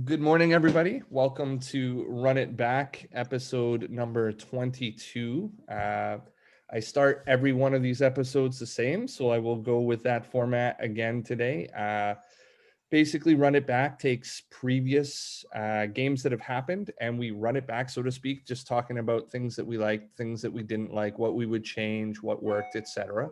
Good morning, everybody. Welcome to Run It Back, episode number 22. I start every one of these episodes the same, so I will go with that format again today. Basically, Run It Back takes previous games that have happened and we run it back, so to speak, just talking about things that we liked, things that we didn't like, what we would change, what worked, etc.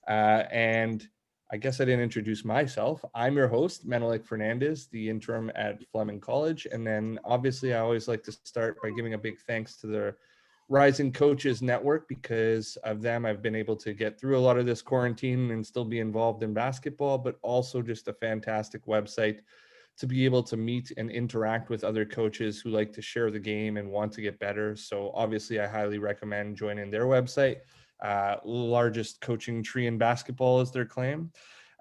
And I guess I didn't introduce myself. I'm your host, Menelik Fernandez, the interim at Fleming College. And then obviously I always like to start by giving a big thanks to the Rising Coaches Network. Because of them, I've been able to get through a lot of this quarantine and still be involved in basketball, but also just a fantastic website to be able to meet and interact with other coaches who like to share the game and want to get better. So obviously I highly recommend joining their website. Largest coaching tree in basketball is their claim.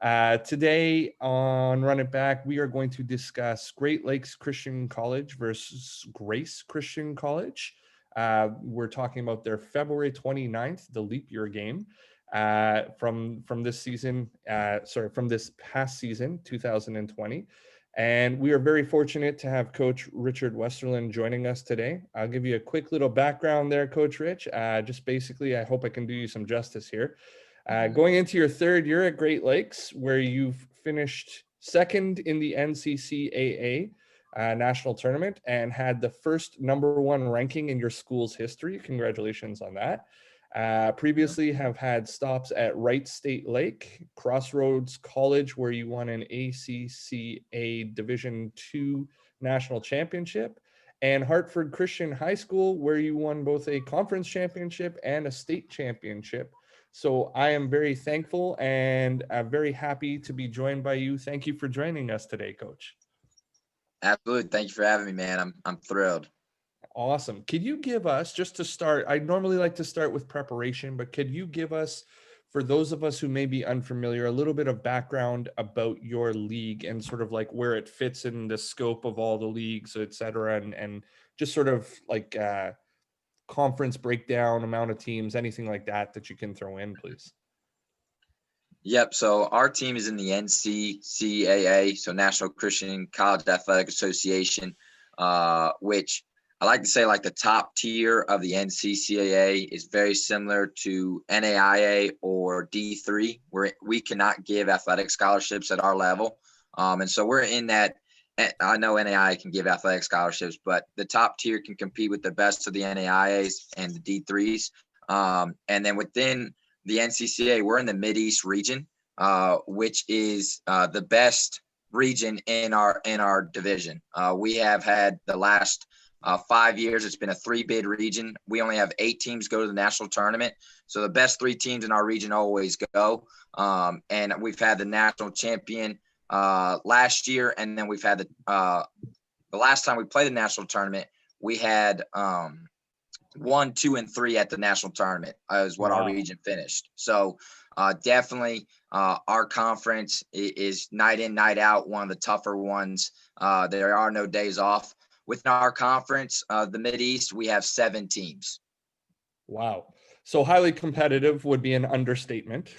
Today on Run It Back, we are going to discuss Great Lakes Christian College versus Grace Christian College. We're talking about their February 29th, the leap year game from this season, from this past season, 2020. And we are very fortunate to have Coach Richard Westerlund joining us today. I'll give you a quick little background there, Coach Rich. Just basically, I hope I can do you some justice here. Going into your third year at Great Lakes, where you've finished second in the NCCAA national tournament and had the first number one ranking in your school's history. Congratulations on that. Previously have had stops at Wright State Lake, Crossroads College, where you won an ACCA Division II national championship, and Hartford Christian High School, where you won both a conference championship and a state championship. So I am very thankful and very happy to be joined by you. Thank you for joining us today, Coach. Absolutely. Thank you for having me, man. I'm thrilled. Awesome. Could you give us, just to start, I normally like to start with preparation, but could you give us, for those of us who may be unfamiliar, a little bit of background about your league and sort of like where it fits in the scope of all the leagues, et cetera, and just sort of like conference breakdown, amount of teams, anything like that you can throw in, please? Yep. So our team is in the NCCAA, so National Christian College Athletic Association, which I like to say like the top tier of the NCCAA is very similar to NAIA or D3, where we cannot give athletic scholarships at our level. And so we're in that. I know NAIA can give athletic scholarships, but the top tier can compete with the best of the NAIAs and the D3s. And then within the NCCA, we're in the Mideast region, which is the best region in our division. We have had the last 5 years, it's been a 3-bid region. We only have 8 teams go to the national tournament. So the best 3 teams in our region always go. And we've had the national champion last year. And then we've had the last time we played the national tournament, we had 1, 2, and 3 at the national tournament is what our region finished. So definitely our conference is night in, night out, one of the tougher ones. There are no days off. Within our conference, the Mideast, we have 7 teams. Wow. So highly competitive would be an understatement.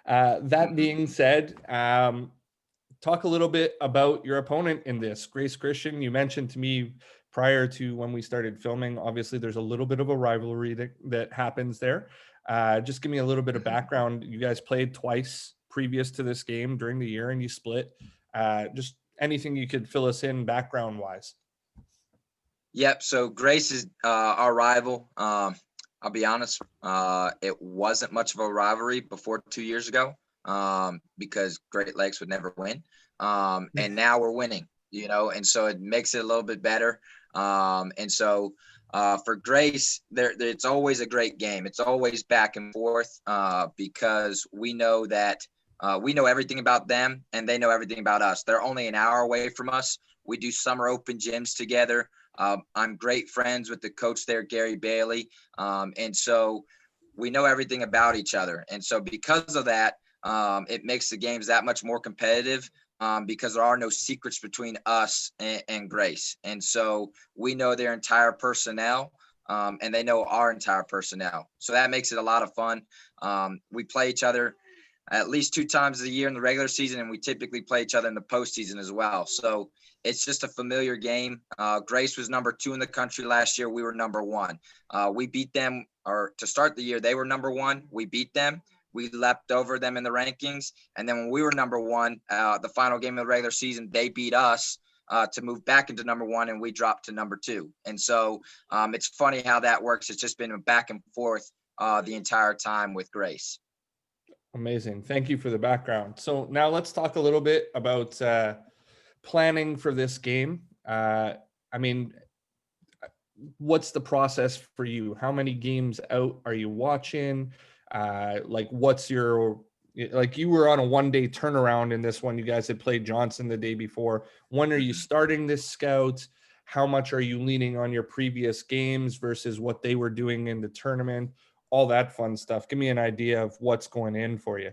That being said, talk a little bit about your opponent in this. Grace Christian, you mentioned to me prior to when we started filming, obviously there's a little bit of a rivalry that happens there. Just give me a little bit of background. You guys played twice previous to this game during the year and you split. Just anything you could fill us in background wise. Yep. So Grace is our rival. I'll be honest, it wasn't much of a rivalry before 2 years ago because Great Lakes would never win. And now we're winning, and so it makes it a little bit better. And so for Grace, it's always a great game. It's always back and forth because we know that we know everything about them and they know everything about us. They're only an hour away from us. We do summer open gyms together. I'm great friends with the coach there, Gary Bailey. And so we know everything about each other. And so because of that, it makes the games that much more competitive because there are no secrets between us and Grace. And so we know their entire personnel and they know our entire personnel. So that makes it a lot of fun. We play each other at least 2 times a year in the regular season, and we typically play each other in the postseason as well. So it's just a familiar game. Grace was number 2 in the country last year. We were number 1. We beat them, or to start the year, they were number 1. We beat them. We leapt over them in the rankings. And then when we were number 1, the final game of the regular season, they beat us to move back into number 1, and we dropped to number 2. And so it's funny how that works. It's just been a back and forth the entire time with Grace. Amazing. Thank you for the background. So now let's talk a little bit about planning for this game. I mean, what's the process for you? How many games out are you watching? Like, what's your, like, you were on a 1-day turnaround in this one. You guys had played Johnson the day before. When are you starting this scout? How much are you leaning on your previous games versus what they were doing in the tournament? All that fun stuff. Give me an idea of what's going in for you.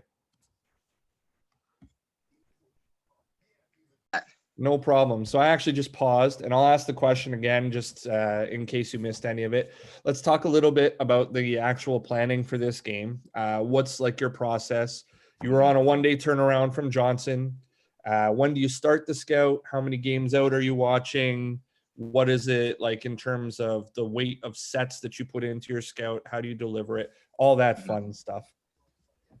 No problem. So I actually just paused, and I'll ask the question again, just in case you missed any of it. Let's talk a little bit about the actual planning for this game. What's like your process? You were on a 1-day turnaround from Johnson. When do you start the scout? How many games out are you watching? What is it like in terms of the weight of sets that you put into your scout? How do you deliver it? All that fun stuff.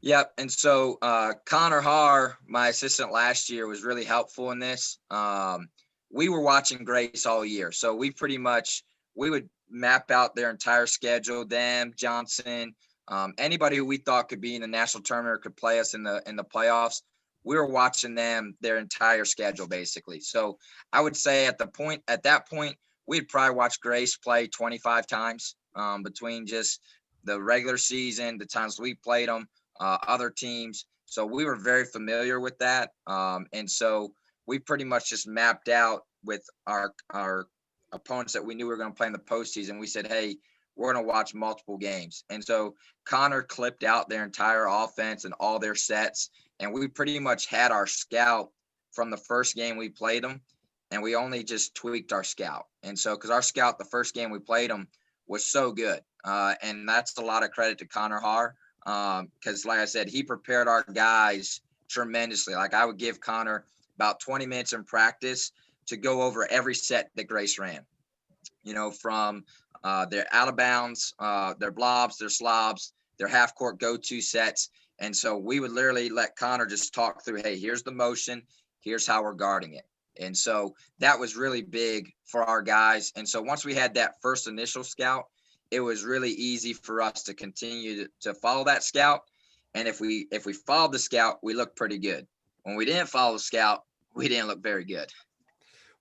Yep. And so Connor Haar, my assistant last year, was really helpful in this. We were watching Grace all year. So we would map out their entire schedule, them, Johnson, anybody who we thought could be in the national tournament or could play us in the playoffs. We were watching them, their entire schedule, basically. So I would say at that point, we'd probably watch Grace play 25 times between just the regular season, the times we played them, other teams. So we were very familiar with that. And so we pretty much just mapped out with our opponents that we knew we were going to play in the postseason. We said, hey, we're going to watch multiple games. And so Connor clipped out their entire offense and all their sets. And we pretty much had our scout from the first game we played them, and we only just tweaked our scout. And so, because our scout, the first game we played them, was so good. And that's a lot of credit to Connor Haar, because like I said, he prepared our guys tremendously. Like I would give Connor about 20 minutes in practice to go over every set that Grace ran, from their out of bounds, their blobs, their slobs, their half court go-to sets. And so we would literally let Connor just talk through, hey, here's the motion, here's how we're guarding it. And so that was really big for our guys. And so once we had that first initial scout, it was really easy for us to continue to follow that scout. And if we followed the scout, we looked pretty good. When we didn't follow the scout, we didn't look very good.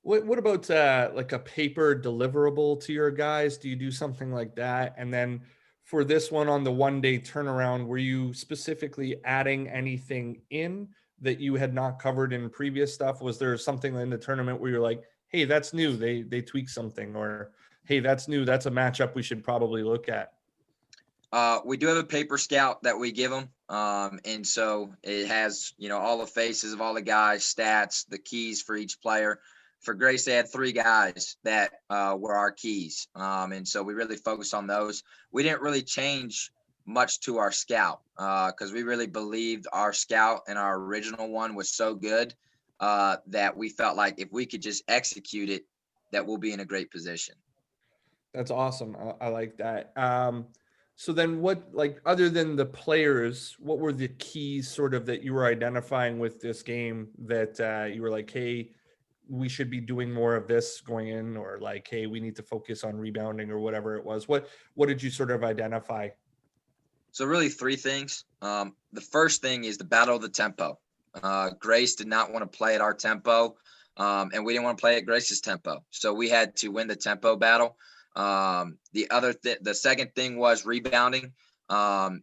What about like a paper deliverable to your guys? Do you do something like that? And then for this one on the 1-day turnaround, were you specifically adding anything in that you had not covered in previous stuff? Was there something in the tournament where you're like, hey, that's new, they tweaked something, or hey, that's new, that's a matchup we should probably look at? We do have a paper scout that we give them. And so it has, all the faces of all the guys, stats, the keys for each player. For Grace, they had 3 guys that were our keys. And so we really focused on those. We didn't really change much to our scout because we really believed our scout and our original one was so good that we felt like if we could just execute it, that we'll be in a great position. That's awesome. I like that. So then what, like, other than the players, what were the keys sort of that you were identifying with this game that you were like, hey, we should be doing more of this going in, or like, hey, we need to focus on rebounding, or whatever it was? What did you sort of identify? So really 3 things. The first thing is the battle of the tempo. Grace did not want to play at our tempo, and we didn't want to play at Grace's tempo. So we had to win the tempo battle. The second thing was rebounding.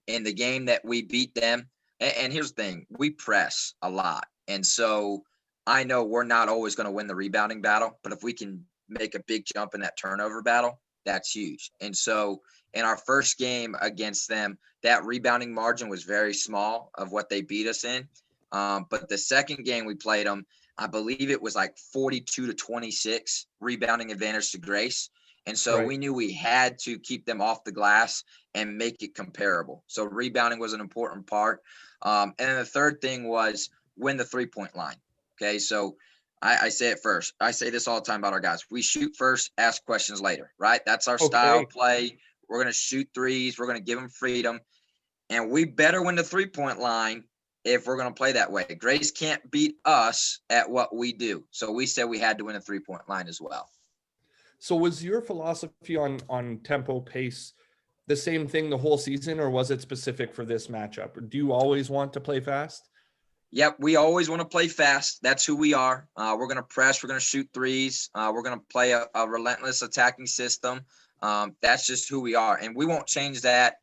In the game that we beat them, and here's the thing, we press a lot. And so I know we're not always going to win the rebounding battle, but if we can make a big jump in that turnover battle, that's huge. And so in our first game against them, that rebounding margin was very small of what they beat us in. But the second game we played them, I believe it was like 42-26 rebounding advantage to Grace. And so Right. we knew we had to keep them off the glass and make it comparable. So rebounding was an important part. And then the third thing was win the 3-point line. Okay. So I say it first. I say this all the time about our guys. We shoot first, ask questions later, right? That's our style Okay. of play. We're going to shoot threes. We're going to give them freedom. And we better win the 3-point line if we're going to play that way. Grace can't beat us at what we do. So we said we had to win a 3-point line as well. So was your philosophy on tempo pace the same thing the whole season, or was it specific for this matchup? Or do you always want to play fast? Yep, we always want to play fast. That's who we are. We're going to press. We're going to shoot threes. We're going to play a relentless attacking system. That's just who we are, and we won't change that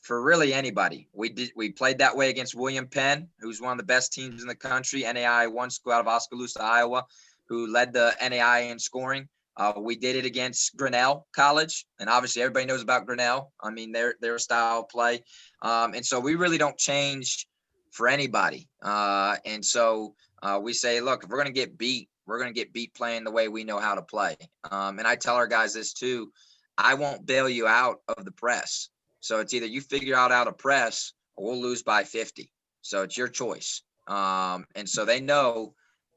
for really anybody. We played that way against William Penn, who's one of the best teams in the country, NAI 1 school out of Oskaloosa, Iowa, who led the NAI in scoring. We did it against Grinnell College, and obviously everybody knows about Grinnell. I mean, their style of play, and so we really don't change for anybody. And so we say, look, if we're going to get beat, we're going to get beat playing the way we know how to play. And I tell our guys this too. I won't bail you out of the press. So it's either you figure out how to press or we'll lose by 50. So it's your choice. And so they know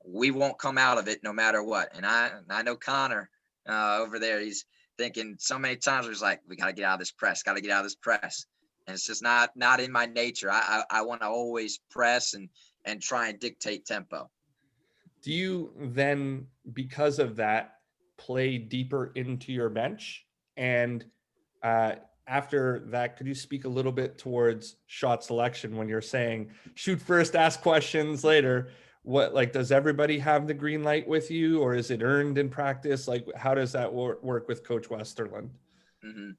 we won't come out of it no matter what. And I know Connor over there, he's thinking so many times, he's like, we got to get out of this press, got to get out of this press. And it's just not in my nature. I want to always press and try and dictate tempo. Do you then, because of that, play deeper into your bench? And after that, could you speak a little bit towards shot selection when you're saying shoot first, ask questions later? What, like, does everybody have the green light with you, or is it earned in practice? Like, how does that work with Coach Westerlund? Mm-hmm.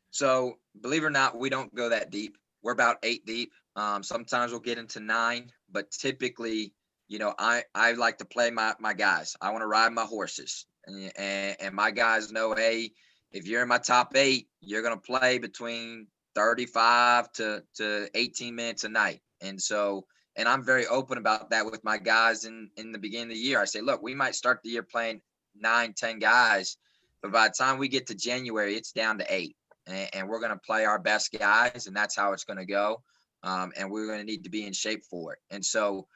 So believe it or not, we don't go that deep. We're about 8 deep. Sometimes we'll get into 9, but typically, I like to play my guys. I want to ride my horses, and my guys know, hey, if you're in my top 8, you're going to play between 35 to 18 minutes a night. And so, and I'm very open about that with my guys in the beginning of the year. I say, look, we might start the year playing 9, 10 guys, but by the time we get to January, it's down to 8. And we're going to play our best guys, and that's how it's going to go. And we're going to need to be in shape for it. And so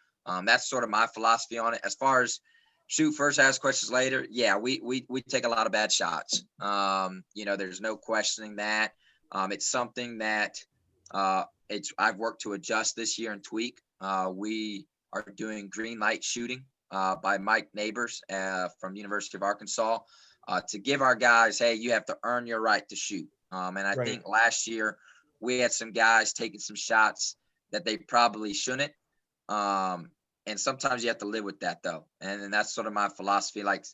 that's sort of my philosophy on it. As far as shoot first, ask questions later, yeah, we take a lot of bad shots. There's no questioning that. It's something that I've worked to adjust this year and tweak. We are doing green light shooting by Mike Neighbors from University of Arkansas to give our guys, hey, you have to earn your right to shoot. And I think last year we had some guys taking some shots that they probably shouldn't. And sometimes you have to live with that, though. And that's sort of my philosophy. Like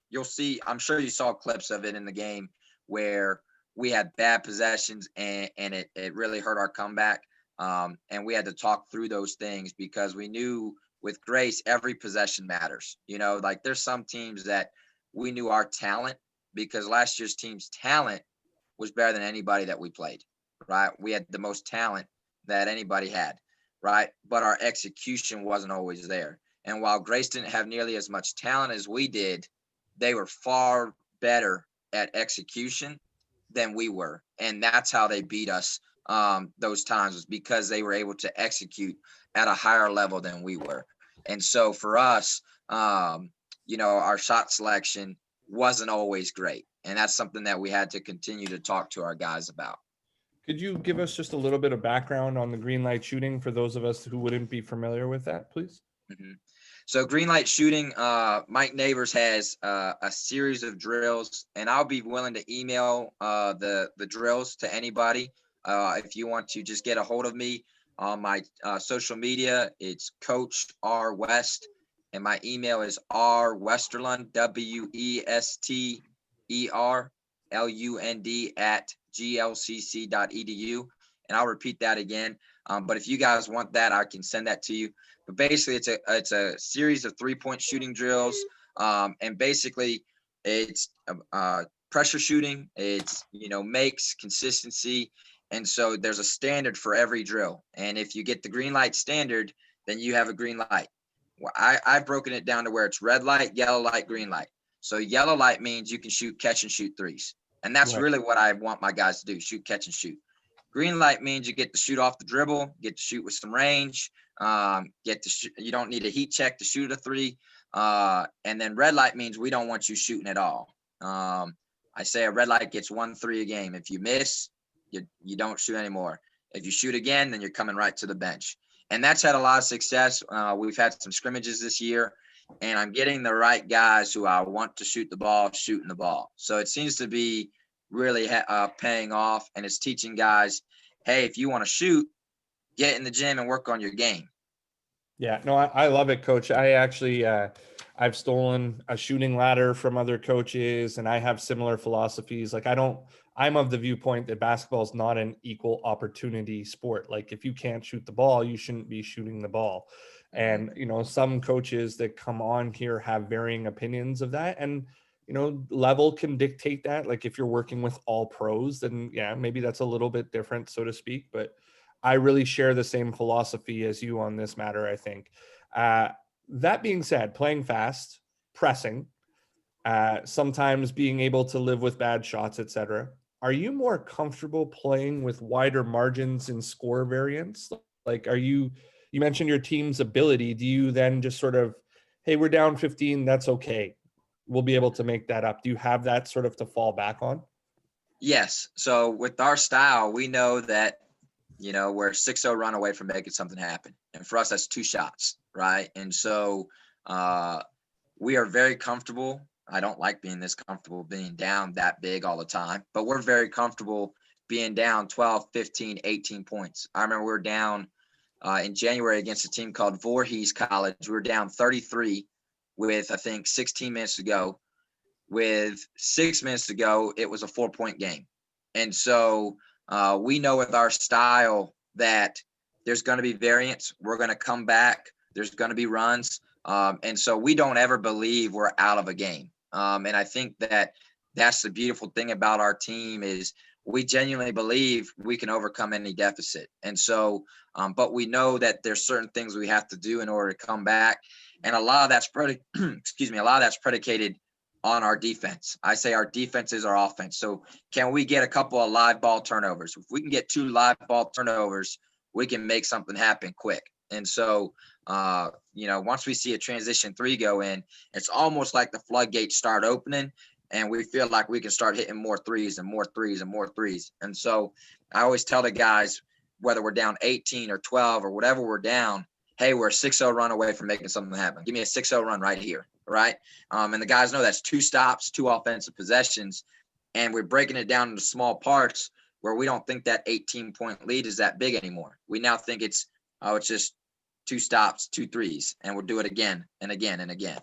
you'll see, I'm sure you saw clips of it in the game where we had bad possessions and it really hurt our comeback. And we had to talk through those things because we knew with Grace, every possession matters. Like there's some teams that we knew our talent because last year's team's talent was better than anybody that we played, right? We had the most talent that anybody had, right? But our execution wasn't always there. And while Grace didn't have nearly as much talent as we did, they were far better at execution than we were. And that's how they beat us those times, was because they were able to execute at a higher level than we were. And so for us, our shot selection wasn't always great. And that's something that we had to continue to talk to our guys about. Could you give us just a little bit of background on the green light shooting for those of us who wouldn't be familiar with that, please? Mm-hmm. So green light shooting, Mike Neighbors has a series of drills, and I'll be willing to email the drills to anybody. If you want to just get a hold of me on my social media, it's Coach R West, and my email is rwesterlund, WESTERLUND at glcc.edu. And I'll repeat that again. But if you guys want that, I can send that to you. But basically, it's a series of 3-point shooting drills, and basically, it's pressure shooting. It's makes, consistency, and so there's a standard for every drill. And if you get the green light standard, then you have a green light. Well, I've broken it down to where it's red light, yellow light, green light. So yellow light means you can shoot, catch and shoot threes. And that's Right. really what I want my guys to do, shoot, catch and shoot. Green light means you get to shoot off the dribble, get to shoot with some range, get to shoot. You don't need a heat check to shoot a three. And then red light means we don't want you shooting at all. I say a red light gets 1 3 a game. If you miss, you don't shoot anymore. If you shoot again, then you're coming right to the bench. And that's had a lot of success. We've had some scrimmages this year, and I'm getting the right guys who I want to shoot the ball, shooting the ball. So it seems to be really paying off, and it's teaching guys, hey, if you want to shoot, get in the gym and work on your game. Yeah, no, I love it, Coach. I actually, I've stolen a shooting ladder from other coaches, and I have similar philosophies. Like, I'm of the viewpoint that basketball is not an equal opportunity sport. Like, if you can't shoot the ball, you shouldn't be shooting the ball. And, some coaches that come on here have varying opinions of that. And, level can dictate that. Like, if you're working with all pros, then yeah, maybe that's a little bit different, so to speak. But I really share the same philosophy as you on this matter, I think. That being said, playing fast, pressing, sometimes being able to live with bad shots, etc. Are you more comfortable playing with wider margins in score variance? Like, you mentioned your team's ability. Do you then just sort of, hey, we're down 15, that's okay, we'll be able to make that up? Do you have that sort of to fall back on? Yes. So with our style, we know that, we're 6-0 run away from making something happen. And for us, that's 2 shots, right? And so we are very comfortable. I don't like being this comfortable being down that big all the time, but we're very comfortable being down 12, 15, 18 points. I remember we were down in January against a team called Voorhees College. We were down 33 with, I think, 16 minutes to go. With 6 minutes to go, it was a 4-point game. And so we know with our style that there's going to be variance. We're going to come back. There's going to be runs. And so we don't ever believe we're out of a game. And I think that that's the beautiful thing about our team is we genuinely believe we can overcome any deficit. And so, but we know that there's certain things we have to do in order to come back. And a lot of that's predicated on our defense. I say our defense is our offense. So can we get a couple of live ball turnovers? If we can get 2 live ball turnovers, we can make something happen quick. And so, once we see a transition 3 go in, it's almost like the floodgates start opening and we feel like we can start hitting more threes and more threes and more threes. And so I always tell the guys, whether we're down 18 or 12 or whatever we're down, hey, we're a 6-0 run away from making something happen. Give me a 6-0 run right here. Right. And the guys know that's 2 stops, 2 offensive possessions. And we're breaking it down into small parts where we don't think that 18-point lead is that big anymore. We now think it's just 2 stops, 2 threes, and we'll do it again and again and again.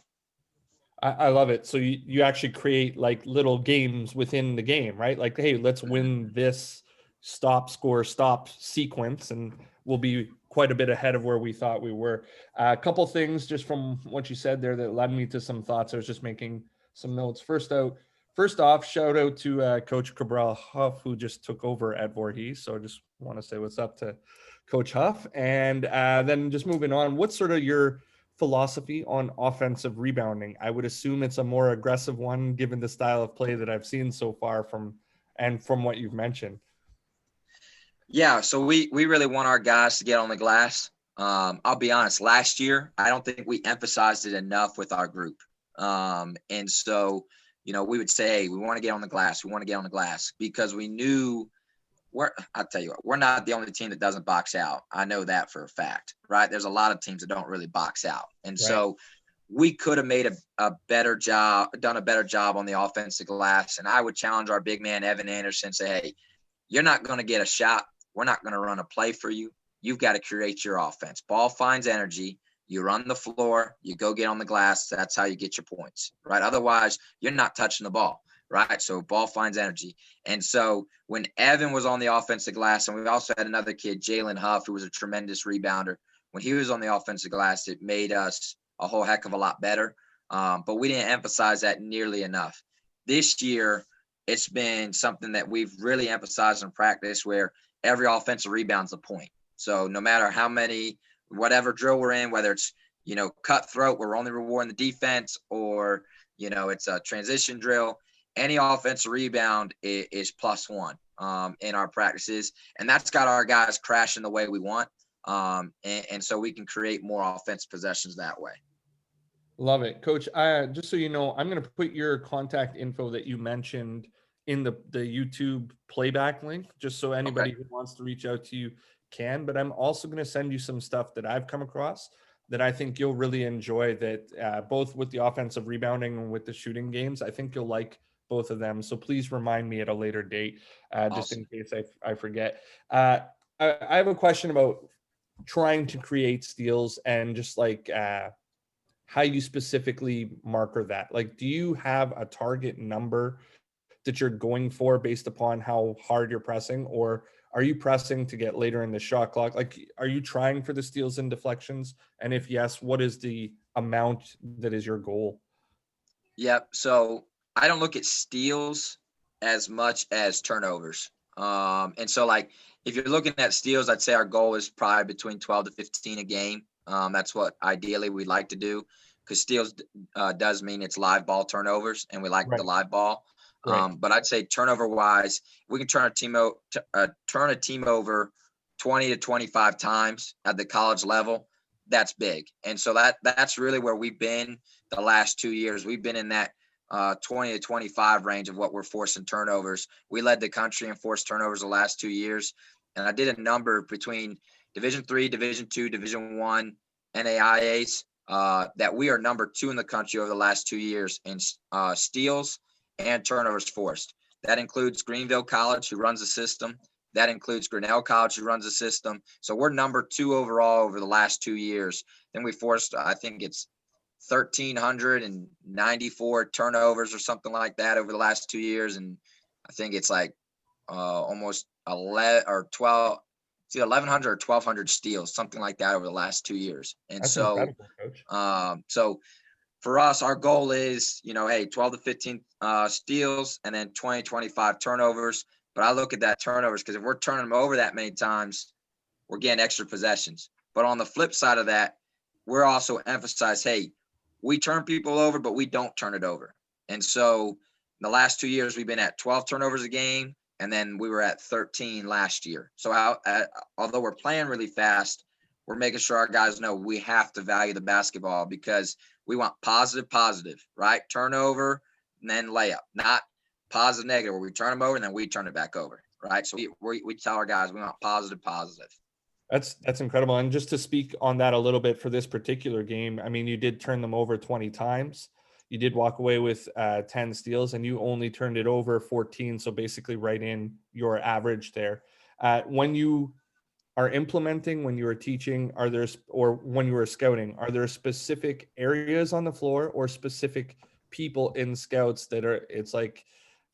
I love it. So you actually create like little games within the game, right? Like, hey, let's win this stop, score, stop sequence, and we'll be quite a bit ahead of where we thought we were. A couple things just from what you said there that led me to some thoughts. I was just making some notes. First off, shout out to Coach Cabral Huff, who just took over at Voorhees. So I just want to say what's up to Coach Huff. And then just moving on, what's sort of your philosophy on offensive rebounding? I would assume it's a more aggressive one given the style of play that I've seen so far from what you've mentioned. Yeah, so we really want our guys to get on the glass. I'll be honest, last year, I don't think we emphasized it enough with our group. And so, we would say, hey, we want to get on the glass. We want to get on the glass because we knew I'll tell you what, we're not the only team that doesn't box out. I know that for a fact, right? There's a lot of teams that don't really box out. And so we could have made a better job, done a better job on the offensive glass. And I would challenge our big man, Evan Anderson, say, hey, you're not going to get a shot. We're not going to run a play for you. You've got to create your offense. Ball finds energy. You run the floor. You go get on the glass. That's how you get your points, right? Otherwise, you're not touching the ball, right? So ball finds energy. And so when Evan was on the offensive glass, and we also had another kid, Jalen Huff, who was a tremendous rebounder. When he was on the offensive glass, it made us a whole heck of a lot better. But we didn't emphasize that nearly enough. This year, it's been something that we've really emphasized in practice where every offensive rebound's a point. So no matter how many, whatever drill we're in, whether it's, cutthroat, we're only rewarding the defense, or, It's a transition drill. Any offensive rebound is +1 in our practices, and that's got our guys crashing the way we want, and so we can create more offensive possessions that way. Love it, Coach. Just so you know, I'm going to put your contact info that you mentioned in the YouTube playback link, just so anybody who wants to reach out to you can. But I'm also going to send you some stuff that I've come across that I think you'll really enjoy, that both with the offensive rebounding and with the shooting games. I think you'll like both of them. So please remind me at a later date, just in case I forget. I have a question about trying to create steals and just like how you specifically marker that. Like, do you have a target number that you're going for based upon how hard you're pressing, or are you pressing to get later in the shot clock? Like, are you trying for the steals and deflections? And if yes, what is the amount that is your goal? Yep. So I don't look at steals as much as turnovers. And so like if you're looking at steals, I'd say our goal is probably between 12 to 15 a game. That's what ideally we'd like to do, because steals does mean it's live ball turnovers, and we like the live ball. But I'd say turnover wise, we can turn a team over 20 to 25 times at the college level. That's big. And so that's really where we've been the last 2 years. We've been in that 20 to 25 range of what we're forcing turnovers. We led the country in forced turnovers the last 2 years. And I did a number between Division III, Division II, Division I, NAIAs, that we are number 2 in the country over the last 2 years in steals and turnovers forced. That includes Greenville College, who runs the system. That includes Grinnell College, who runs the system. So we're number 2 overall over the last 2 years. Then we forced, I think it's 1,394 turnovers or something like that over the last 2 years. And I think it's like almost 11 or 12, it's either 1,100 or 1,200 steals, something like that over the last 2 years. And That's so, incredible, Coach. So for us, our goal is, hey, 12 to 15 steals and then 20, 25 turnovers. But I look at that turnovers because if we're turning them over that many times, we're getting extra possessions. But on the flip side of that, we're also emphasize, hey, we turn people over, but we don't turn it over. And so in the last 2 years, we've been at 12 turnovers a game, and then we were at 13 last year. So although we're playing really fast, we're making sure our guys know we have to value the basketball, because we want positive, right? Turnover and then layup, not positive, negative, where we turn them over and then we turn it back over, right? So we tell our guys we want positive. That's incredible. And just to speak on that a little bit for this particular game, I mean, you did turn them over 20 times. You did walk away with 10 steals, and you only turned it over 14. So basically right in your average there. When you are implementing, when you are teaching, or when you are scouting, are there specific areas on the floor or specific people in scouts that are, it's like,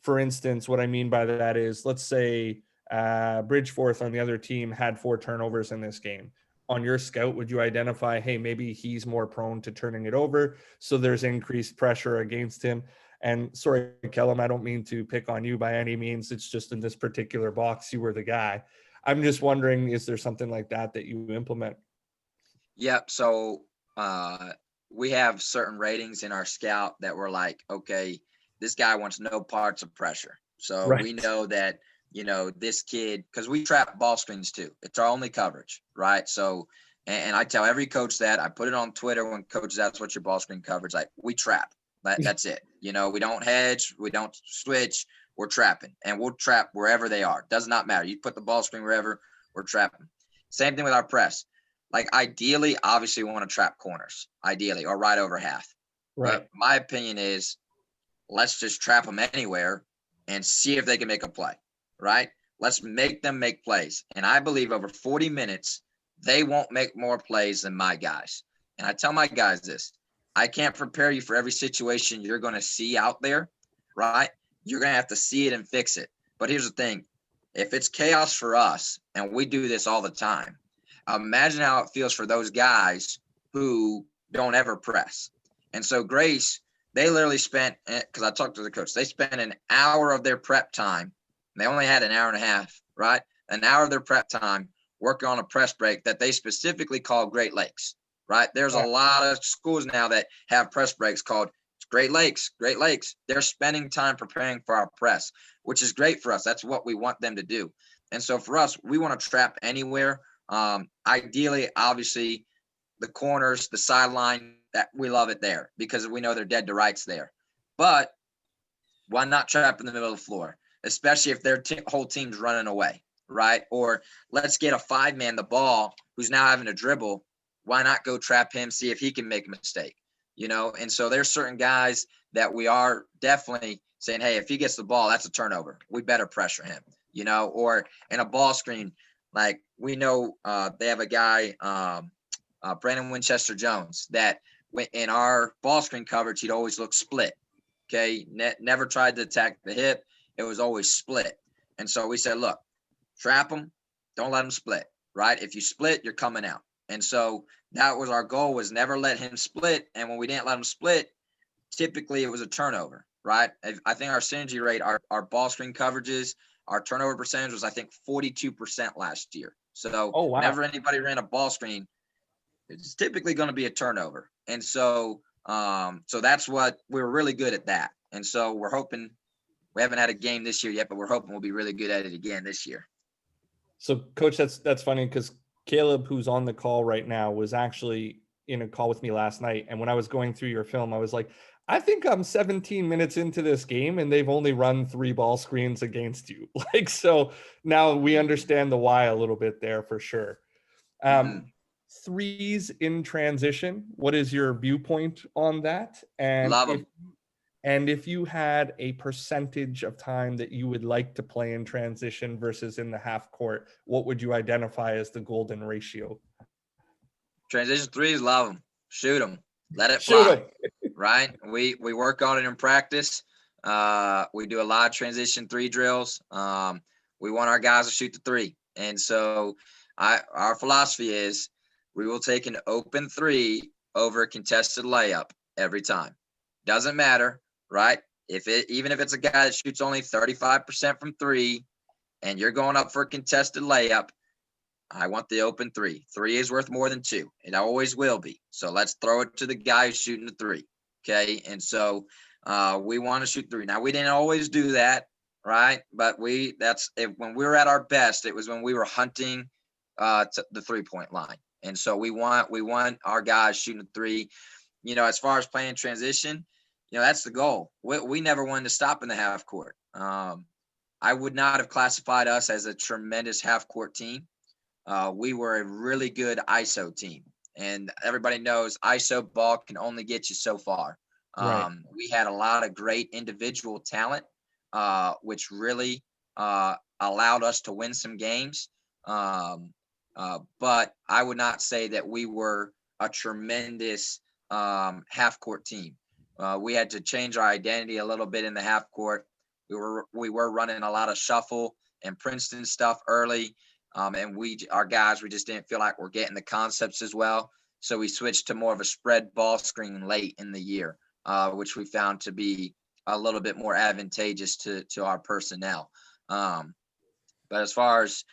for instance, what I mean by that is, let's say Bridgeforth on the other team had 4 turnovers in this game. On your scout, would you identify, hey, maybe he's more prone to turning it over, so there's increased pressure against him? And sorry, Kellum, I don't mean to pick on you by any means. It's just in this particular box, you were the guy. I'm just wondering, is there something like that you implement? Yep. So we have certain ratings in our scout that we're like, okay, this guy wants no parts of pressure. So we know that, this kid, because we trap ball screens too. It's our only coverage, right? So, and I tell every coach that. I put it on Twitter when coaches ask what's your ball screen coverage. Like, we trap. That's it. We don't hedge. We don't switch. We're trapping, and we'll trap wherever they are. Does not matter. You put the ball screen wherever, we're trapping. Same thing with our press. Like, ideally, obviously, we want to trap corners, ideally, or right over half. Right. But my opinion is, let's just trap them anywhere and see if they can make a play, right? Let's make them make plays. And I believe over 40 minutes, they won't make more plays than my guys. And I tell my guys this: I can't prepare you for every situation you're going to see out there, right? You're going to have to see it and fix it. But here's the thing. If it's chaos for us, and we do this all the time, imagine how it feels for those guys who don't ever press. And so Grace, they literally spent, because I talked to the coach, they spent an hour of their prep time. They only had an hour and a half, right? An hour of their prep time working on a press break that they specifically call Great Lakes, right? There's a lot of schools now that have press breaks called Great Lakes. They're spending time preparing for our press, which is great for us. That's what we want them to do. And so for us, we want to trap anywhere. Ideally, obviously, the corners, the sideline, that we love it there because we know they're dead to rights there. But why not trap in the middle of the floor, especially if their whole team's running away, right? Or let's get a 5-man the ball who's now having a dribble. Why not go trap him, see if he can make a mistake, And so there's certain guys that we are definitely saying, hey, if he gets the ball, that's a turnover. We better pressure him, or in a ball screen, like we know they have a guy, Brandon Winchester Jones, that in our ball screen coverage, he'd always look split. Okay. Never tried to attack the hip. It was always split. And so we said, look, trap them. Don't let them split, right? If you split, you're coming out. And so that was our goal, was never let him split. And when we didn't let him split, typically it was a turnover, right? I think our synergy rate, our ball screen coverages, our turnover percentage was, I think, 42% last year. So whenever anybody ran a ball screen, it's typically going to be a turnover. And so that's what we're really good at that. And so we're hoping, we haven't had a game this year yet, but we're hoping we'll be really good at it again this year. So Coach, that's funny because Caleb, who's on the call right now, was actually in a call with me last night. And when I was going through your film, I was like, I think I'm 17 minutes into this game and they've only run 3 ball screens against you. So now we understand the why a little bit there for sure. Threes in transition. What is your viewpoint on that? And if you had a percentage of time that you would like to play in transition versus in the half court, what would you identify as the golden ratio? Transition threes, love them. Shoot them. Let it fly. Right? We work on it in practice. We do a lot of transition 3 drills. We want our guys to shoot the 3. And so our philosophy is we will take an open 3 over a contested layup every time. Doesn't matter, right? Even if it's a guy that shoots only 35% from 3 and you're going up for a contested layup, I want the open 3. 3 is worth more than 2. It always will be. So let's throw it to the guy who's shooting the 3. Okay. And so we want to shoot 3. Now, we didn't always do that, right? But when we were at our best, it was when we were hunting to the 3-point line. And so we want our guys shooting the 3. As far as playing transition, that's the goal. We never wanted to stop in the half court. I would not have classified us as a tremendous half court team. We were a really good ISO team, and everybody knows ISO ball can only get you so far. Right. We had a lot of great individual talent, which really allowed us to win some games. But I would not say that we were a tremendous half court team. We had to change our identity a little bit in the half court. We were running a lot of shuffle and Princeton stuff early. And our guys, we just didn't feel like we're getting the concepts as well. So we switched to more of a spread ball screen late in the year, which we found to be a little bit more advantageous to our personnel. But as far as,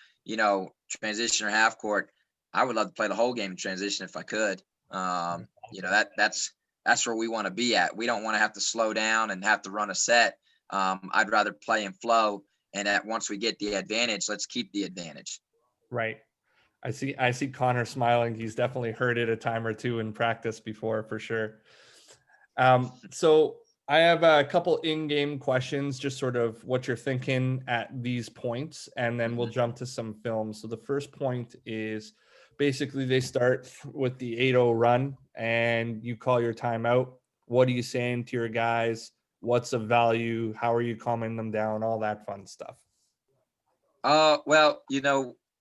transition or half court, I would love to play the whole game in transition if I could. That's where we want to be at. We don't want to have to slow down and have to run a set. I'd rather play in flow. And once we get the advantage, let's keep the advantage. Right. I see Connor smiling. He's definitely heard it a time or two in practice before, for sure. So I have a couple in-game questions, just sort of what you're thinking at these points, and then we'll jump to some film. So the first point is basically they start with the 8-0 run and you call your timeout. What are you saying to your guys? What's of value? How are you calming them down? All that fun stuff. Well,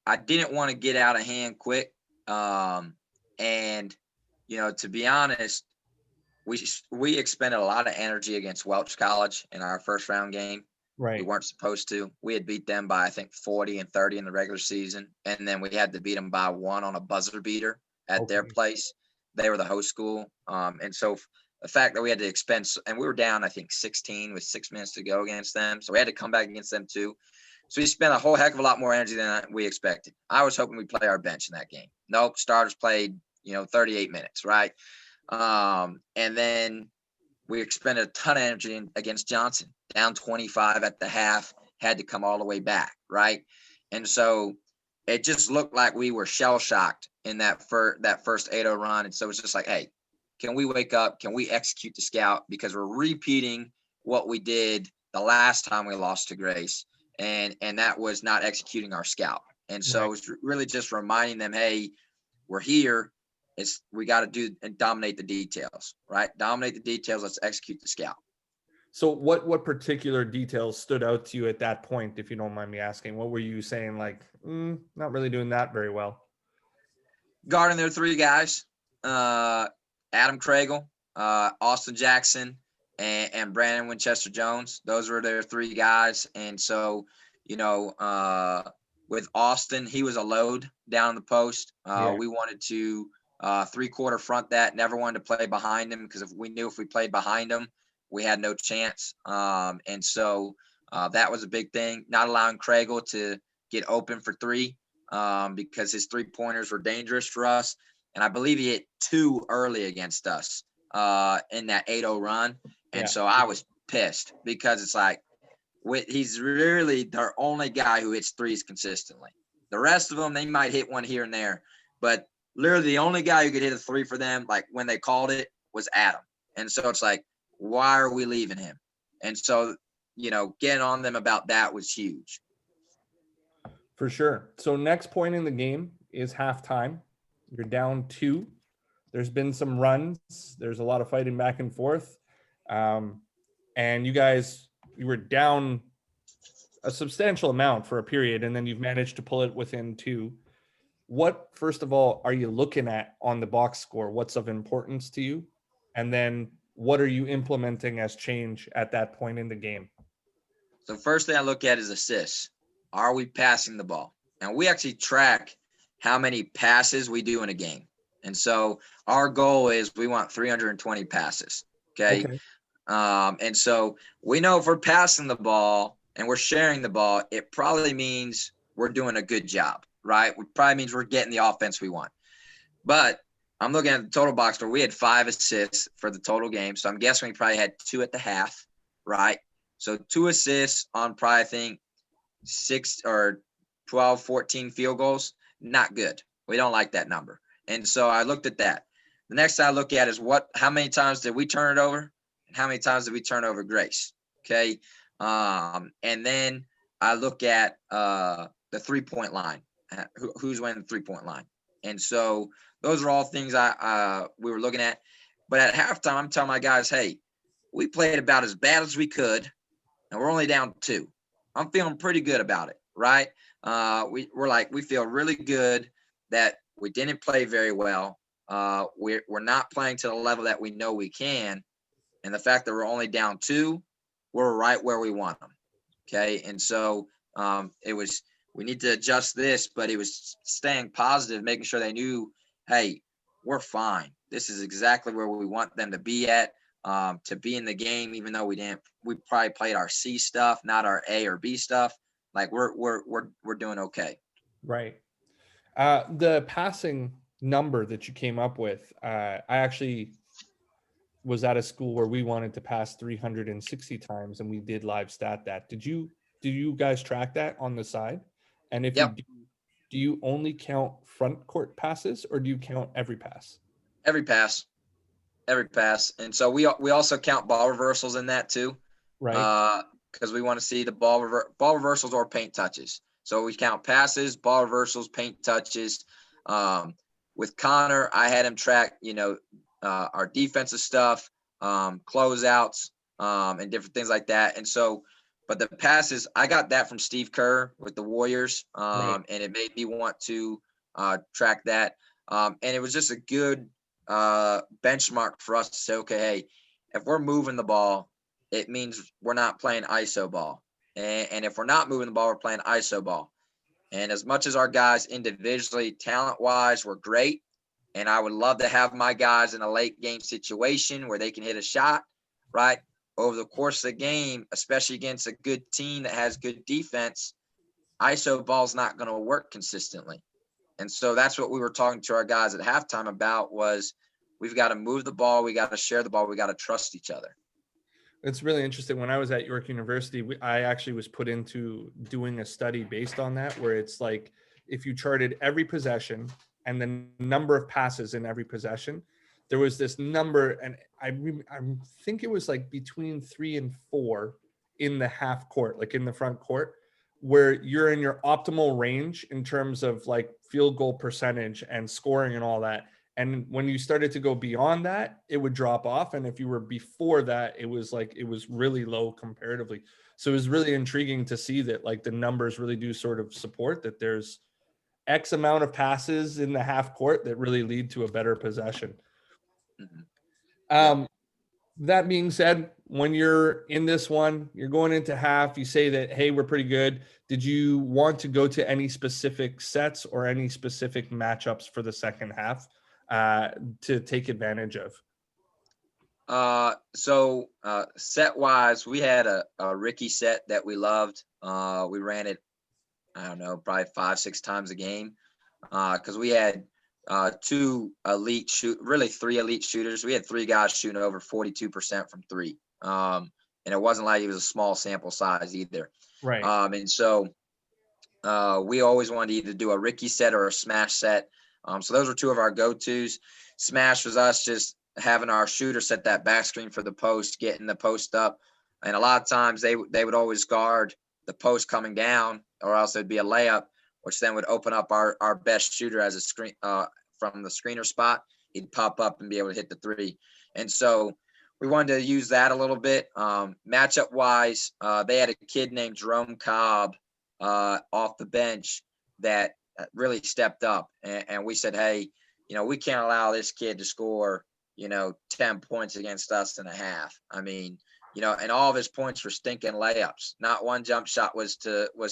I didn't want to get out of hand quick. And, to be honest, we expended a lot of energy against Welch College in our first round game. Right. We weren't supposed to. We had beat them by, I think, 40 and 30 in the regular season. And then we had to beat them by 1 on a buzzer beater at their place. They were the host school. And so the fact that we had to expend, and we were down, I think, 16 with 6 minutes to go against them. So we had to come back against them too. So we spent a whole heck of a lot more energy than we expected. I was hoping we'd play our bench in that game. Nope. Starters played, 38 minutes. Right. And then we expended a ton of energy against Johnson, down 25 at the half, had to come all the way back, right? And so it just looked like we were shell shocked in that first 8-0 run. And so it's just like, hey, can we wake up? Can we execute the scout? Because we're repeating what we did the last time we lost to Grace, and that was not executing our scout. And so it's really just reminding them, hey, we're here. We got to do and dominate the details, right? Dominate the details. Let's execute the scout. So what particular details stood out to you at that point, if you don't mind me asking? What were you saying, like, not really doing that very well? Guarding their three guys, Adam Craigle, Austin Jackson, and Brandon Winchester Jones. Those were their three guys. And so, with Austin, he was a load down the post. We wanted to 3-quarter front that, never wanted to play behind him, because if we played behind him, we had no chance. And so that was a big thing, not allowing Craigle to get open for three, because his 3-pointers were dangerous for us. And I believe he hit 2 early against us in that 8-0 run. And so I was pissed, because it's like, he's really their only guy who hits threes consistently. The rest of them, they might hit one here and there, but literally the only guy who could hit a 3 for them, like when they called it, was Adam. And so it's like, why are we leaving him? And so, getting on them about that was huge. For sure. So next point in the game is halftime. You're down 2. There's been some runs. There's a lot of fighting back and forth. And you were down a substantial amount for a period, and then you've managed to pull it within 2. What, first of all, are you looking at on the box score? What's of importance to you? And then what are you implementing as change at that point in the game? So first thing I look at is assists. Are we passing the ball? And we actually track how many passes we do in a game. And so our goal is we want 320 passes. Okay. And so we know if we're passing the ball and we're sharing the ball, it probably means we're doing a good job, right? It probably means we're getting the offense we want. But I'm looking at the total box score. We had 5 assists for the total game. So I'm guessing we probably had 2 at the half, right? So 2 assists on probably, I think, 6 or 12, 14 field goals. Not good. We don't like that number. And so I looked at that. The next thing I look at is how many times did we turn it over? And how many times did we turn over Grace? Okay. And then I look at the 3-point line. Who's winning the 3-point line? And so those are all things we were looking at. But at halftime, I'm telling my guys, hey, we played about as bad as we could, and we're only down 2. I'm feeling pretty good about it, right? We feel really good that we didn't play very well. We're not playing to the level that we know we can. And the fact that we're only down 2, we're right where we want them. Okay. And so we need to adjust this, but it was staying positive, making sure they knew, hey, we're fine. This is exactly where we want them to be at, to be in the game, even though we probably played our C stuff, not our A or B stuff. Like we're doing okay. Right. The passing number that you came up with, I actually was at a school where we wanted to pass 360 times, and we did live stat that. Do you guys track that on the side? And if you do you only count front court passes, or do you count every pass? Every pass. And so we also count ball reversals in that too, right? Because we want to see the ball reversals or paint touches. So we count passes, ball reversals, paint touches. With Connor, I had him track, our defensive stuff, closeouts, and different things like that. And so, but the passes, I got that from Steve Kerr with the Warriors, and it made me want to track that. And it was just a good benchmark for us to say, okay, hey, if we're moving the ball, it means we're not playing ISO ball. And if we're not moving the ball, we're playing ISO ball. And as much as our guys individually, talent-wise, were great, and I would love to have my guys in a late game situation where they can hit a shot, right? Over the course of the game, especially against a good team that has good defense, ISO ball is not going to work consistently. And so that's what we were talking to our guys at halftime about was We've got to move the ball. We got to share the ball. We got to trust each other. It's really interesting. When I was at York University, I actually was put into doing a study based on that, where it's like if you charted every possession and the number of passes in every possession, there was this number, and I think it was like between 3 and 4 in the half court, like in the front court, where you're in your optimal range in terms of like field goal percentage and scoring and all that. And when you started to go beyond that, it would drop off. And if you were before that, it was really low comparatively. So it was really intriguing to see that like the numbers really do sort of support that there's X amount of passes in the half court that really lead to a better possession. Mm-hmm. That being said, when you're in this one, you're going into half, you say that, hey, we're pretty good. Did you want to go to any specific sets or any specific matchups for the second half to take advantage of? So set wise, we had a Ricky set that we loved. We ran it, I don't know, probably 5-6 times a game. Cause we had, three elite shooters. We had 3 guys shooting over 42% from 3. And it wasn't like it was a small sample size either. Right. And so, we always wanted to either do a Ricky set or a smash set. So those were 2 of our go-tos. Smash was us just having our shooter set that back screen for the post, getting the post up. And a lot of times they would always guard the post coming down, or else it'd be a layup, which then would open up our best shooter as a screen from the screener spot. He'd pop up and be able to hit the 3. And so we wanted to use that a little bit. Matchup wise, they had a kid named Jerome Cobb off the bench that really stepped up. And we said, hey, we can't allow this kid to score, 10 points against us in a half. I mean, and all of his points were stinking layups. Not one jump shot was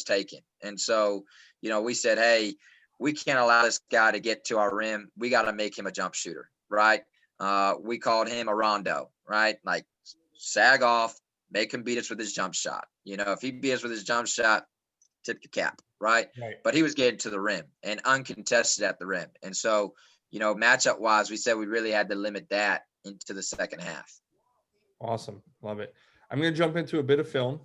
taken. And so, we said, hey, we can't allow this guy to get to our rim. We got to make him a jump shooter, right? We called him a rondo, right? Like sag off, make him beat us with his jump shot. If he beat us with his jump shot, tip your cap, right? But he was getting to the rim and uncontested at the rim. And so, matchup wise, we said we really had to limit that into the second half. Awesome. Love it. I'm going to jump into a bit of film.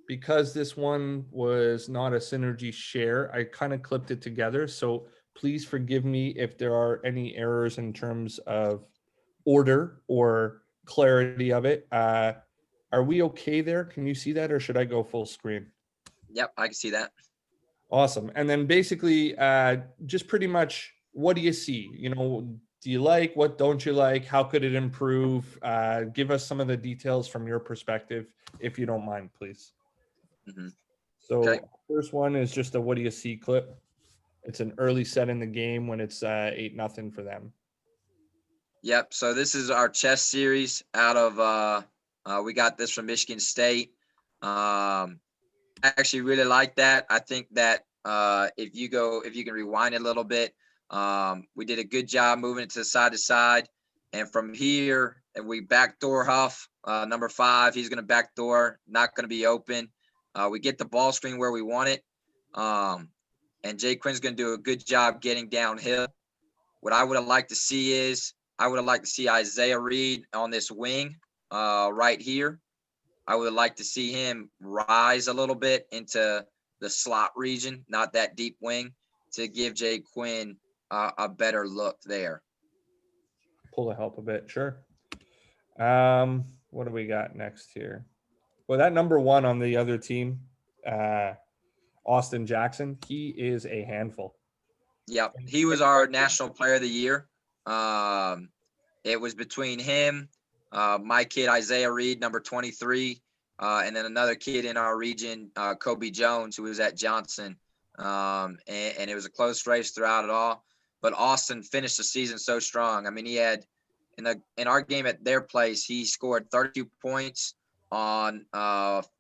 Because this one was not a synergy share, I kind of clipped it together. So please forgive me if there are any errors in terms of order or clarity of it. Are we okay there? Can you see that, or should I go full screen? Yep, I can see that. Awesome. And then basically, just pretty much, what do you see? Do you like, what don't you like? How could it improve? Give us some of the details from your perspective, if you don't mind, please. Mm-hmm. So Okay. First one is just a what do you see clip. It's an early set in the game when it's 8-0 for them. Yep. So this is our chess series out of we got this from Michigan State. I actually really like that. I think that if you can rewind it a little bit, we did a good job moving it to side, and from here, and we backdoor Huff, number 5. He's going to backdoor, not going to be open. We get the ball screen where we want it, and Jay Quinn's going to do a good job getting downhill. What I would have liked to see is Isaiah Reed on this wing right here. I would like to see him rise a little bit into the slot region, not that deep wing, to give Jay Quinn a better look there. Pull the help a bit, sure. What do we got next here? Well, that number 1 on the other team, Austin Jackson, he is a handful. Yep, he was our National Player of the Year. It was between him, my kid Isaiah Reed, number 23, and then another kid in our region, Kobe Jones, who was at Johnson. And it was a close race throughout it all. But Austin finished the season so strong. I mean, he had in our game at their place, he scored 32 points on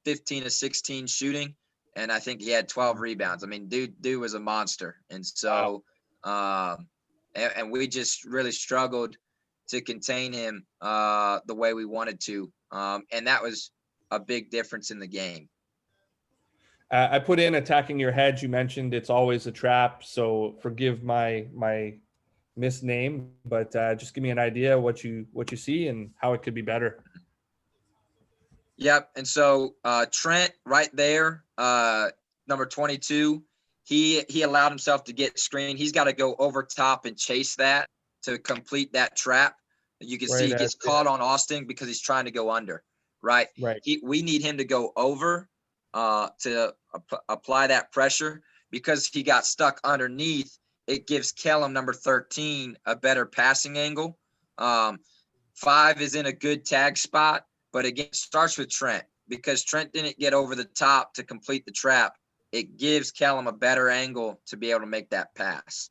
15 to 16 shooting, and I think he had 12 rebounds. I mean, dude was a monster. And so, and we just really struggled to contain him the way we wanted to, and that was a big difference in the game. I put in attacking your hedge. You mentioned it's always a trap, so forgive my misname, but just give me an idea what you see and how it could be better. Yep. And so Trent right there, number 22, he allowed himself to get screened. He's got to go over top and chase that to complete that trap. You can see he gets caught on Austin because he's trying to go under, right? Right. We need him to go over to apply that pressure because he got stuck underneath. It gives Kellum, number 13, a better passing angle. 5 is in a good tag spot. But again, it starts with Trent because Trent didn't get over the top to complete the trap. It gives Kellum a better angle to be able to make that pass.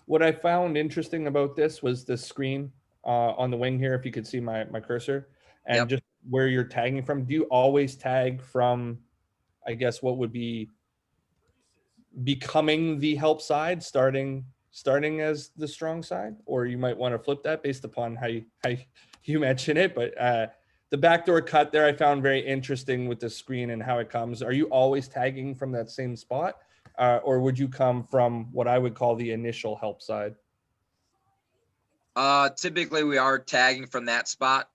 What I found interesting about this was the screen on the wing here, if you could see my cursor, and just where you're tagging from. Do you always tag from, I guess, what would be becoming the help side, starting as the strong side? Or you might want to flip that based upon how you mention it. But the backdoor cut there I found very interesting with the screen and how it comes. Are you always tagging from that same spot? Or would you come from what I would call the initial help side? Typically, we are tagging from that spot.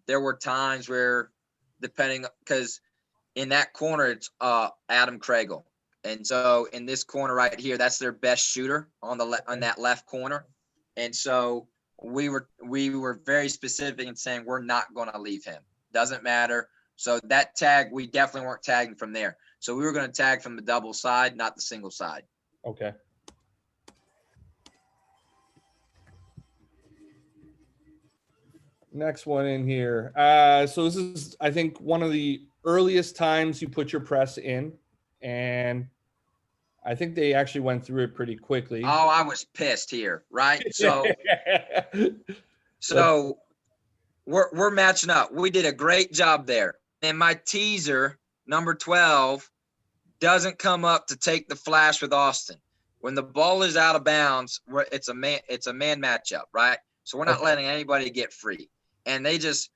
There were times where, depending, because in that corner, it's Adam Craigle. And so in this corner right here, that's their best shooter on that left corner. And so we were very specific in saying we're not going to leave him. Doesn't matter. So that tag, we definitely weren't tagging from there. So we were going to tag from the double side, not the single side. Okay. Next one in here. So this is, I think, one of the earliest times you put your press in, and I think they actually went through it pretty quickly. Oh, I was pissed here, right? So we're matching up. We did a great job there. And my teaser, number 12, doesn't come up to take the flash with Austin. When the ball is out of bounds, it's a man matchup, right? So we're not letting anybody get free. And he just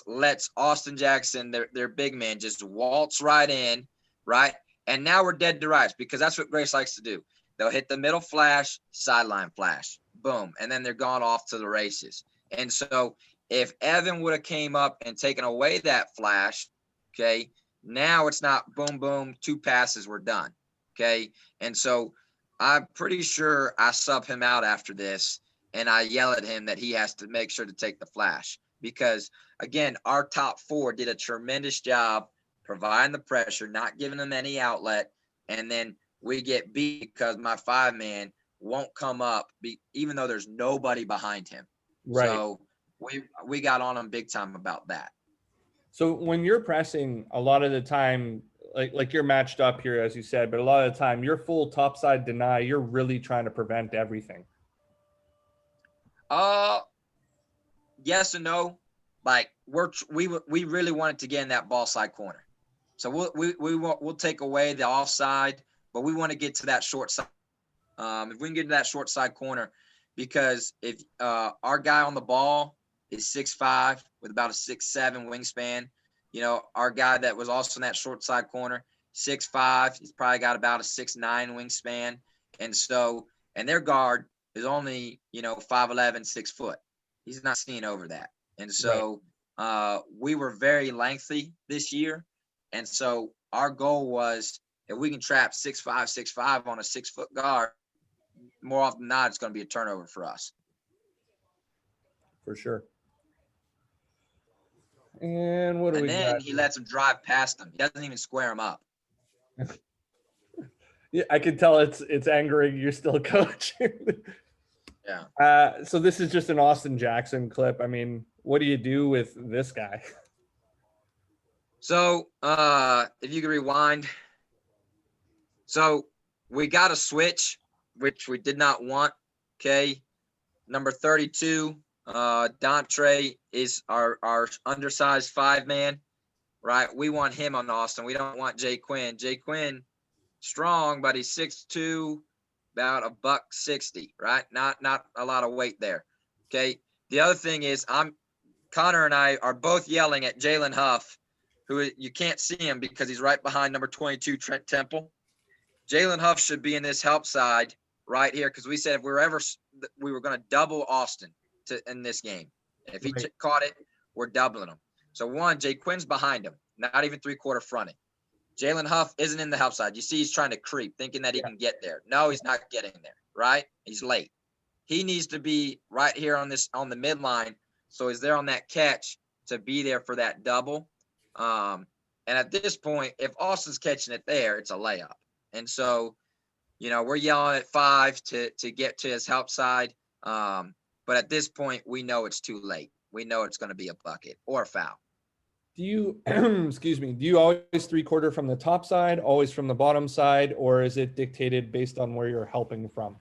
lets Austin Jackson, their big man, just waltz right in, right? And now we're dead to rights because that's what Grace likes to do. They'll hit the middle flash, sideline flash, boom, and then they're gone off to the races. And so if Evan would have came up and taken away that flash, okay, now it's not boom, boom, 2 passes, we're done, okay? And so I'm pretty sure I sub him out after this, and I yell at him that he has to make sure to take the flash because, again, our top 4 did a tremendous job providing the pressure, not giving them any outlet, and then we get beat because my 5-man won't come up even though there's nobody behind him. Right. So we got on him big time about that. So when you're pressing, a lot of the time, like you're matched up here, as you said, but a lot of the time, your full topside deny, you're really trying to prevent everything. Yes and no. Like we really wanted to get in that ball side corner, so we'll take away the offside, but we want to get to that short side. If we can get to that short side corner, because if our guy on the ball is 6'5" with about a 6'7" wingspan, you know, our guy that was also in that short side corner, 6'5", he's probably got about a 6'9" wingspan, and their guard is only 5'11", 6 foot. He's not seeing over that, and so we were very lengthy this year, and so our goal was if we can trap 6'5" on a 6 foot guard, more often than not, it's going to be a turnover for us. For sure. And what do we got? And then he lets him drive past him. He doesn't even square him up. Yeah, I can tell it's angering you still, coach. Yeah. So this is just an Austin Jackson clip. I mean, what do you do with this guy? So if you can rewind. So we got a switch, which we did not want. Okay. Number 32, Dontre is our undersized 5-man, right? We want him on Austin. We don't want Jay Quinn. Jay Quinn, strong, but he's 6'2", about $160, right? Not a lot of weight there. Okay. The other thing is Connor and I are both yelling at Jalen Huff, who you can't see him because he's right behind number 22, Trent Temple. Jalen Huff should be in this help side right here, because we said if we were going to double Austin in this game. If he caught it, we're doubling him. So one, Jay Quinn's behind him, not even 3/4 fronting. Jalen Huff isn't in the help side. You see he's trying to creep, thinking that he can get there. No, he's not getting there, right? He's late. He needs to be right here on the midline, so he's there on that catch to be there for that double. And at this point, if Austin's catching it there, it's a layup. And so, we're yelling at 5 to get to his help side. But at this point, we know it's too late. We know it's going to be a bucket or a foul. Do you, excuse me, do you always 3/4 from the top side, always from the bottom side, or is it dictated based on where you're helping from?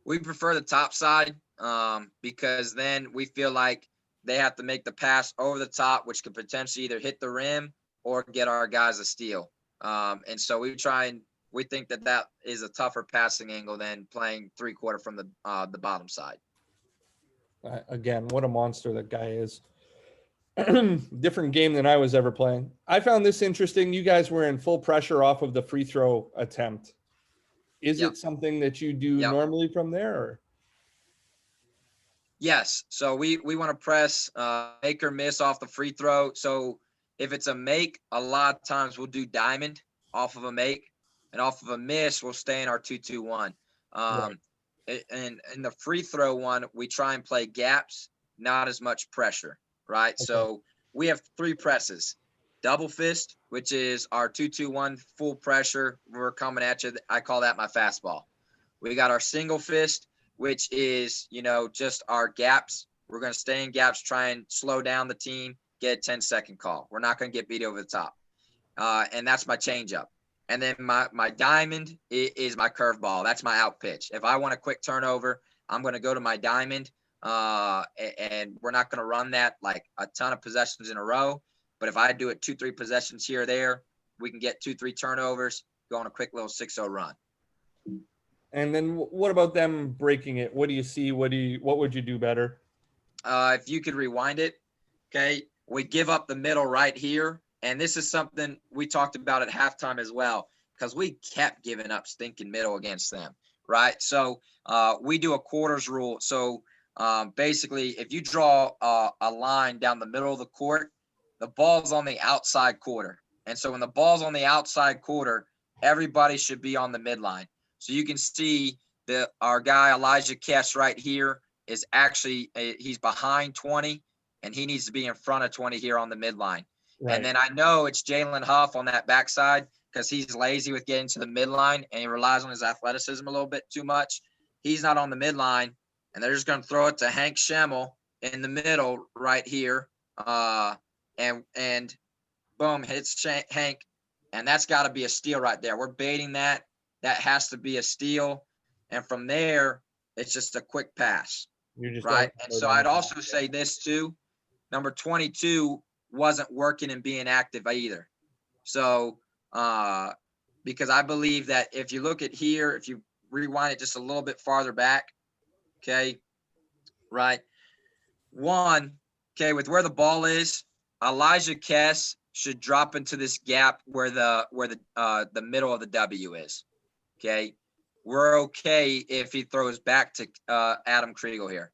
We prefer the top side because then we feel like they have to make the pass over the top, which could potentially either hit the rim or get our guys a steal. And so we think that is a tougher passing angle than playing 3/4 from the bottom side. Again, what a monster that guy is. Different game than I was ever playing. I found this interesting. You guys were in full pressure off of the free throw attempt. Is it something that you do normally from there? Or? Yes. So we want to press make or miss off the free throw. So if it's a make, a lot of times we'll do diamond off of a make, and off of a miss, we'll stay in our 2-2-1. And in the free throw one, we try and play gaps, not as much pressure, right? Okay. So we have 3 presses. Double fist, which is our 2-2-1 full pressure. We're coming at you. I call that my fastball. We got our single fist, which is, just our gaps. We're going to stay in gaps, try and slow down the team, get a 10-second call. We're not going to get beat over the top. And that's my changeup. And then my diamond is my curveball. That's my out pitch. If I want a quick turnover, I'm going to go to my diamond. And we're not going to run that like a ton of possessions in a row. But if I do it 2-3 possessions here or there, we can get 2-3 turnovers, go on a quick little 6-0 run. And then what about them breaking it? What do you see? What would you do better? If you could rewind it, okay, we give up the middle right here. And this is something we talked about at halftime as well, because we kept giving up stinking middle against them, right? So we do a quarters rule. So basically, if you draw a line down the middle of the court, the ball's on the outside quarter. And so when the ball's on the outside quarter, everybody should be on the midline. So you can see that our guy, Elijah Kess, right here is actually he's behind 20, and he needs to be in front of 20 here on the midline. Right. And then I know it's Jalen Huff on that backside because he's lazy with getting to the midline, and he relies on his athleticism a little bit too much. He's not on the midline, and they're just going to throw it to Hank Schemmel in the middle right here. And boom, hits Hank, and that's got to be a steal right there. We're baiting that. That has to be a steal. And from there, it's just a quick pass, right? And so I'd also say this too. Number 22 wasn't working and being active either. So because I believe that if you look at here, if you rewind it just a little bit farther back, okay, right? One, okay, with where the ball is, Elijah Kess should drop into this gap where the middle of the W is. Okay, we're okay if he throws back to Adam Kriegel here.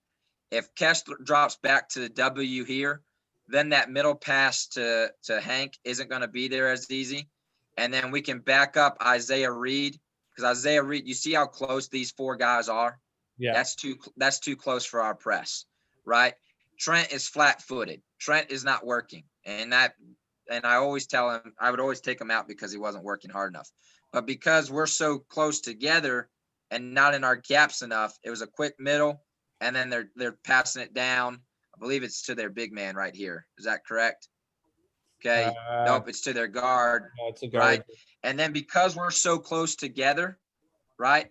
If Kess drops back to the W here, then that middle pass to Hank isn't going to be there as easy. And then we can back up Isaiah Reed, because Isaiah Reed, you see how close these 4 guys are? Yeah. That's too close for our press, right? Trent is flat-footed. Trent is not working. And I always tell him, I would always take him out because he wasn't working hard enough. But because we're so close together and not in our gaps enough, it was a quick middle, and then they're passing it down. I believe it's to their big man right here. Is that correct? Okay. Nope, it's to their guard. No, it's a guard. Right. And then because we're so close together, right,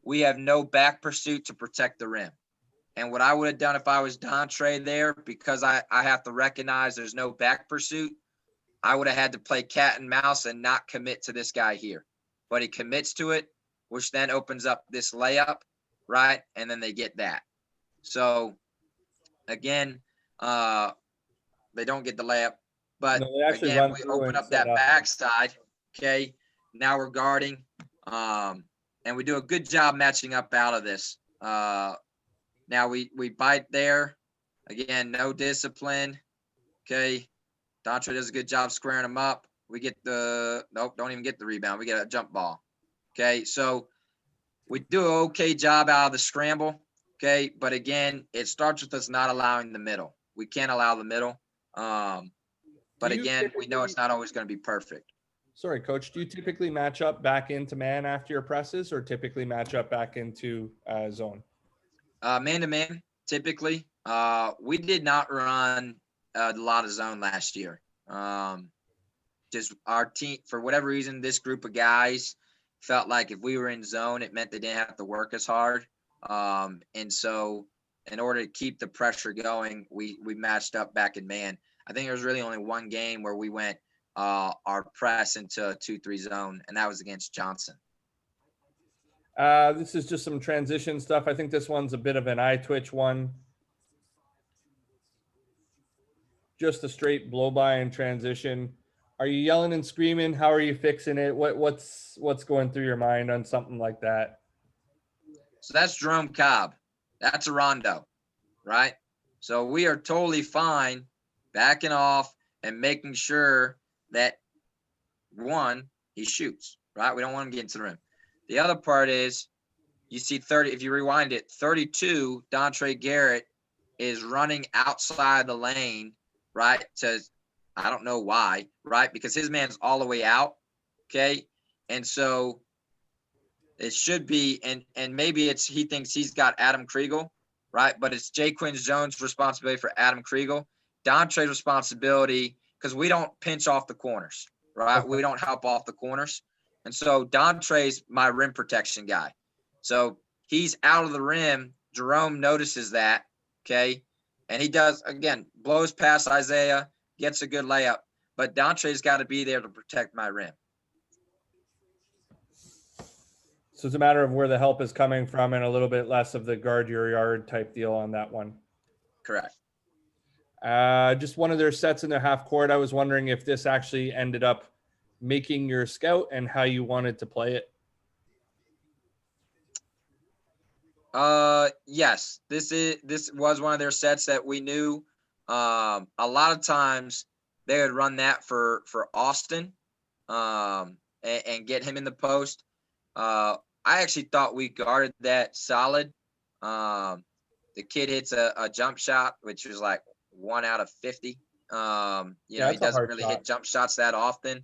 we have no back pursuit to protect the rim. And what I would have done if I was Dontre there, because I have to recognize there's no back pursuit, I would have had to play cat and mouse and not commit to this guy here. But he commits to it, which then opens up this layup, right? And then they get that. So, again, they don't get the layup. But, again, we open up that backside, okay? Now we're guarding. And and we do a good job matching up out of this. Now we bite there. Again, no discipline. Okay. Dontre does a good job squaring them up. We get don't even get the rebound. We get a jump ball. Okay. So we do an okay job out of the scramble. Okay. But again, it starts with us not allowing the middle. We can't allow the middle. But again, we know it's not always going to be perfect. Sorry, Coach. Do you typically match up back into man after your presses, or typically match up back into zone? Man to man, typically. We did not run a lot of zone last year. Just our team, for whatever reason, this group of guys felt like if we were in zone, it meant they didn't have to work as hard. And so in order to keep the pressure going, we matched up back in man. I think there was really only one game where we went our press into a 2-3 zone, and that was against Johnson. This is just some transition stuff. I think this one's a bit of an eye twitch one. Just a straight blow by and transition. Are you yelling and screaming? How are you fixing it? What's going through your mind on something like that? So that's Jerome Cobb. That's a rondo, right? So we are totally fine backing off and making sure that, one, he shoots, right? We don't want him getting to the rim. The other part is you see 30, if you rewind it, 32, Dontre Garrett is running outside the lane, right? I don't know why, right? Because his man's all the way out, okay? And so it should be, and maybe he thinks he's got Adam Kriegel, right? But it's Jay Quinn Jones' responsibility for Adam Kriegel. Dontre's responsibility, because we don't pinch off the corners, right? We don't help off the corners. And so Dontre's my rim protection guy. So he's out of the rim. Jerome notices that, okay? And he does, again, blows past Isaiah, gets a good layup. But Dontre's got to be there to protect my rim. So it's a matter of where the help is coming from and a little bit less of the guard your yard type deal on that one. Correct. Just one of their sets in the half court. I was wondering if this actually ended up making your scout and how you wanted to play it. Yes, this was one of their sets that we knew. A lot of times they would run that for Austin, and get him in the post. I actually thought we guarded that solid. The kid hits a jump shot, which was like 1 out of 50. He doesn't really hit jump shots that often.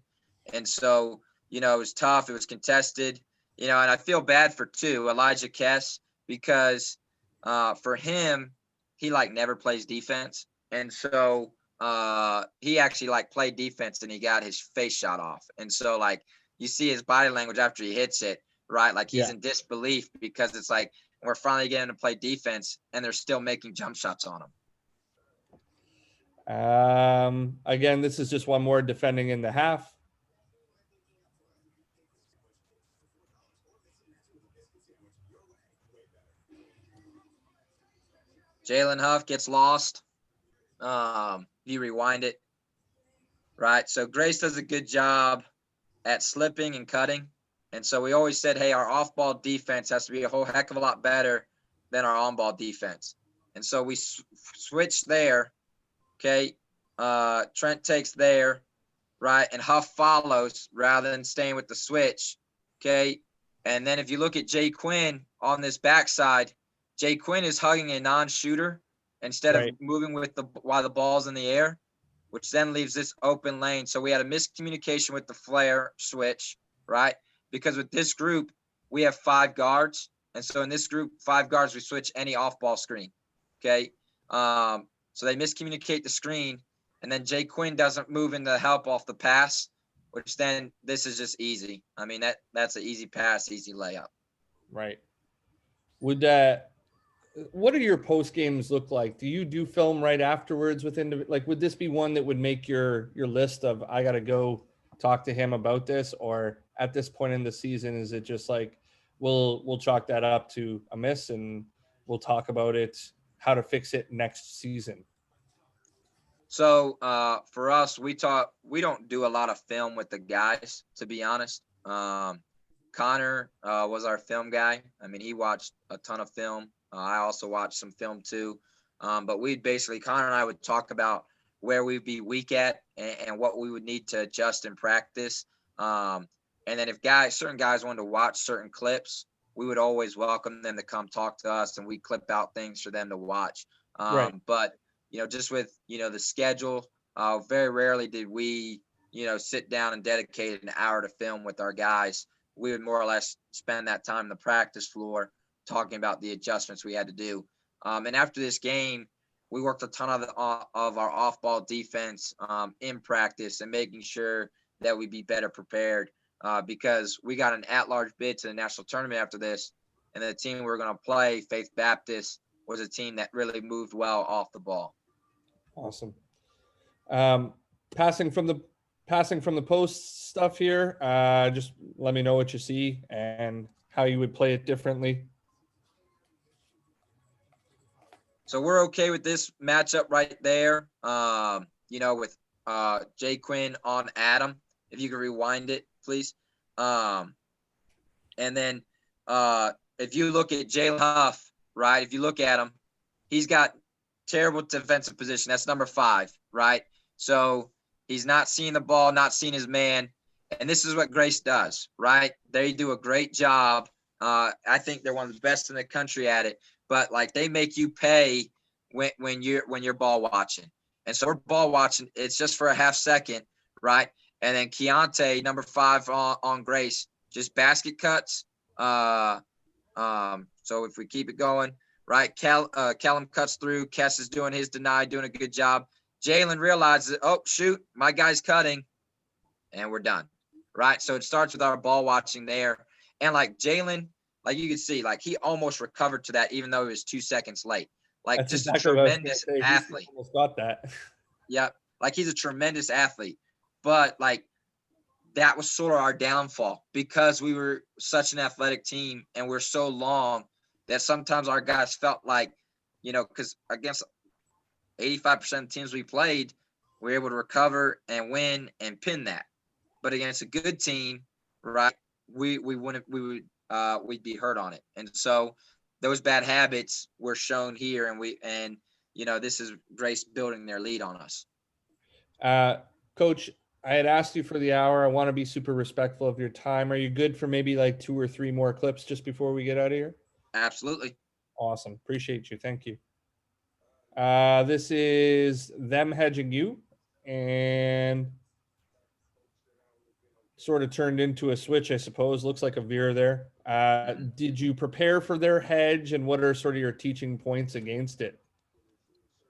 And so, it was tough. It was contested, and I feel bad for Elijah Kess, because for him, he never plays defense. And so he actually played defense and he got his face shot off. And so you see his body language after he hits it, right? He's in disbelief, because it's we're finally getting to play defense and they're still making jump shots on him. Again, this is just one more defending in the half. Jalen Huff gets lost. You rewind it, right? So Grace does a good job at slipping and cutting. And so we always said, hey, our off-ball defense has to be a whole heck of a lot better than our on-ball defense. And so we switch there, okay? Trent takes there, right? And Huff follows rather than staying with the switch, okay? And then if you look at Jay Quinn on this backside, Jay Quinn is hugging a non-shooter instead of moving while the ball's in the air, which then leaves this open lane. So we had a miscommunication with the flare switch, right? Because with this group, we have 5 guards. And so in this group, 5 guards, we switch any off-ball screen, okay? So they miscommunicate the screen, and then Jay Quinn doesn't move in to help off the pass, which then this is just easy. I mean, that's an easy pass, easy layup. Right. What do your post games look like? Do you do film right afterwards would this be one that would make your list of, I got to go talk to him about this? Or at this point in the season, is it just we'll chalk that up to a miss and we'll talk about it, how to fix it next season? So for us, we don't do a lot of film with the guys, to be honest. Connor was our film guy. I mean, he watched a ton of film. I also watched some film too. But Connor and I would talk about where we'd be weak at and what we would need to adjust in practice. And then if certain guys wanted to watch certain clips, we would always welcome them to come talk to us, and we clip out things for them to watch. Right. But, just with, the schedule, very rarely did we, sit down and dedicate an hour to film with our guys. We would more or less spend that time in the practice floor talking about the adjustments we had to do. And after this game, we worked a ton of our off-ball defense in practice and making sure that we'd be better prepared because we got an at-large bid to the national tournament after this, and the team we were going to play, Faith Baptist, was a team that really moved well off the ball. Awesome. Passing from the post stuff here, just let me know what you see and how you would play it differently. So we're okay with this matchup right there. With Jay Quinn on Adam. If you could rewind it, please. And then if you look at Jalen Huff, right? If you look at him, he's got terrible defensive position. That's number 5, right? So he's not seeing the ball, not seeing his man. And this is what Grace does, right? They do a great job. I think they're one of the best in the country at it. But like they make you pay when you're ball watching. And so we're ball watching. It's just for a half second, right? And then Keontae, number 5 on Grace, just basket cuts. So if we keep it going, right? Callum cuts through. Kess is doing his deny, doing a good job. Jalen realizes, oh, shoot, my guy's cutting. And we're done, right? So it starts with our ball watching there. And like Jalen, like you can see, like he almost recovered to that, even though he was 2 seconds late. Like That's just exactly a tremendous athlete. Almost got that. Yeah, like he's a tremendous athlete. But like that was sort of our downfall because we were such an athletic team and we're so long that sometimes our guys felt like, because against 85% of the teams we played, we were able to recover and win and pin that. But against a good team, right, we'd be hurt on it. And so those bad habits were shown here, and this is Grace building their lead on us. Coach, I had asked you for the hour. I want to be super respectful of your time. Are you good for maybe like 2 or 3 more clips just before we get out of here? Absolutely. Awesome. Appreciate you. Thank you. This is them hedging you and sort of turned into a switch, I suppose. Looks like a veer there. Did you prepare for their hedge, and what are sort of your teaching points against it?